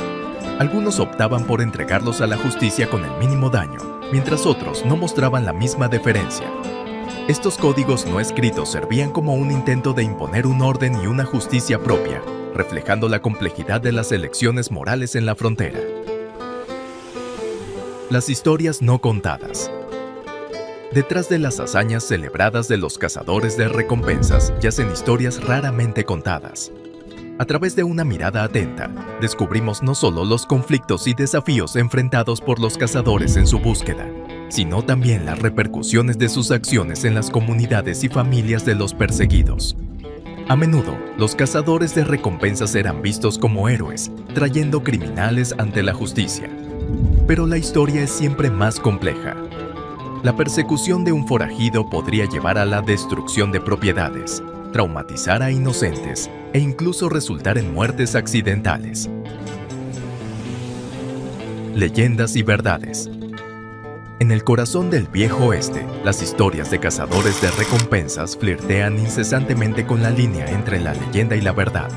Algunos optaban por entregarlos a la justicia con el mínimo daño, mientras otros no mostraban la misma deferencia. Estos códigos no escritos servían como un intento de imponer un orden y una justicia propia, reflejando la complejidad de las elecciones morales en la frontera. Las historias no contadas. Detrás de las hazañas celebradas de los cazadores de recompensas yacen historias raramente contadas. A través de una mirada atenta, descubrimos no solo los conflictos y desafíos enfrentados por los cazadores en su búsqueda, sino también las repercusiones de sus acciones en las comunidades y familias de los perseguidos. A menudo, los cazadores de recompensas eran vistos como héroes, trayendo criminales ante la justicia. Pero la historia es siempre más compleja. La persecución de un forajido podría llevar a la destrucción de propiedades, traumatizar a inocentes e incluso resultar en muertes accidentales. Leyendas y verdades. En el corazón del Viejo Oeste, las historias de cazadores de recompensas flirtean incesantemente con la línea entre la leyenda y la verdad.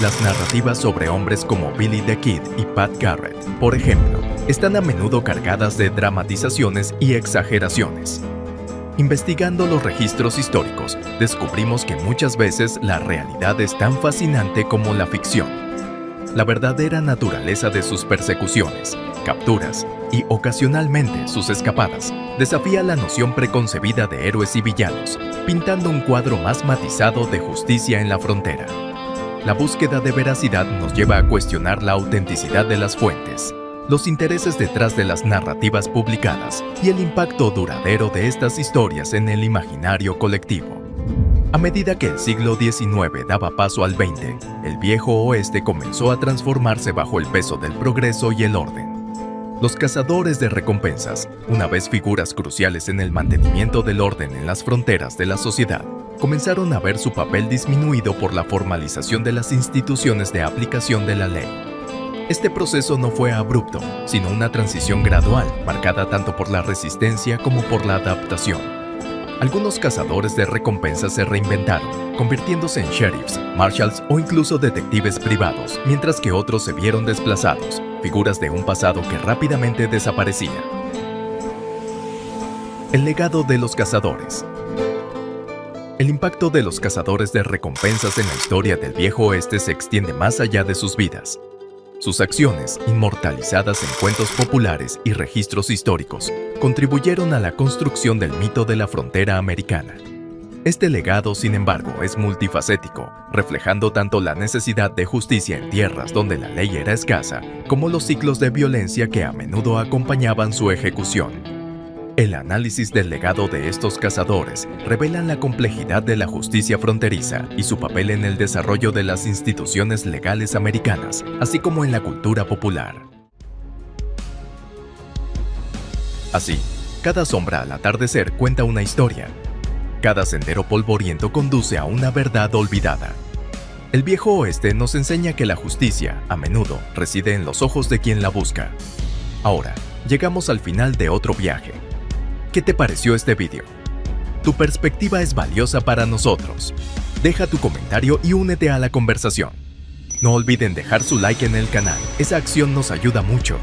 Las narrativas sobre hombres como Billy the Kid y Pat Garrett, por ejemplo, están a menudo cargadas de dramatizaciones y exageraciones. Investigando los registros históricos, descubrimos que muchas veces la realidad es tan fascinante como la ficción. La verdadera naturaleza de sus persecuciones, capturas y ocasionalmente sus escapadas desafía la noción preconcebida de héroes y villanos, pintando un cuadro más matizado de justicia en la frontera. La búsqueda de veracidad nos lleva a cuestionar la autenticidad de las fuentes, los intereses detrás de las narrativas publicadas y el impacto duradero de estas historias en el imaginario colectivo. A medida que el siglo XIX daba paso al XX, el viejo oeste comenzó a transformarse bajo el peso del progreso y el orden. Los cazadores de recompensas, una vez figuras cruciales en el mantenimiento del orden en las fronteras de la sociedad, comenzaron a ver su papel disminuido por la formalización de las instituciones de aplicación de la ley. Este proceso no fue abrupto, sino una transición gradual, marcada tanto por la resistencia como por la adaptación. Algunos cazadores de recompensas se reinventaron, convirtiéndose en sheriffs, marshals o incluso detectives privados, mientras que otros se vieron desplazados, figuras de un pasado que rápidamente desaparecía. El legado de los cazadores. El impacto de los cazadores de recompensas en la historia del viejo oeste se extiende más allá de sus vidas. Sus acciones, inmortalizadas en cuentos populares y registros históricos, contribuyeron a la construcción del mito de la frontera americana. Este legado, sin embargo, es multifacético, reflejando tanto la necesidad de justicia en tierras donde la ley era escasa, como los ciclos de violencia que a menudo acompañaban su ejecución. El análisis del legado de estos cazadores revela la complejidad de la justicia fronteriza y su papel en el desarrollo de las instituciones legales americanas, así como en la cultura popular. Así, cada sombra al atardecer cuenta una historia. Cada sendero polvoriento conduce a una verdad olvidada. El viejo oeste nos enseña que la justicia, a menudo, reside en los ojos de quien la busca. Ahora, llegamos al final de otro viaje. ¿Qué te pareció este video? Tu perspectiva es valiosa para nosotros. Deja tu comentario y únete a la conversación. No olviden dejar su like en el canal, esa acción nos ayuda mucho.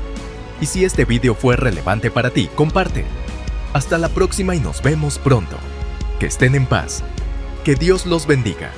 Y si este video fue relevante para ti, comparte. Hasta la próxima y nos vemos pronto. Que estén en paz. Que Dios los bendiga.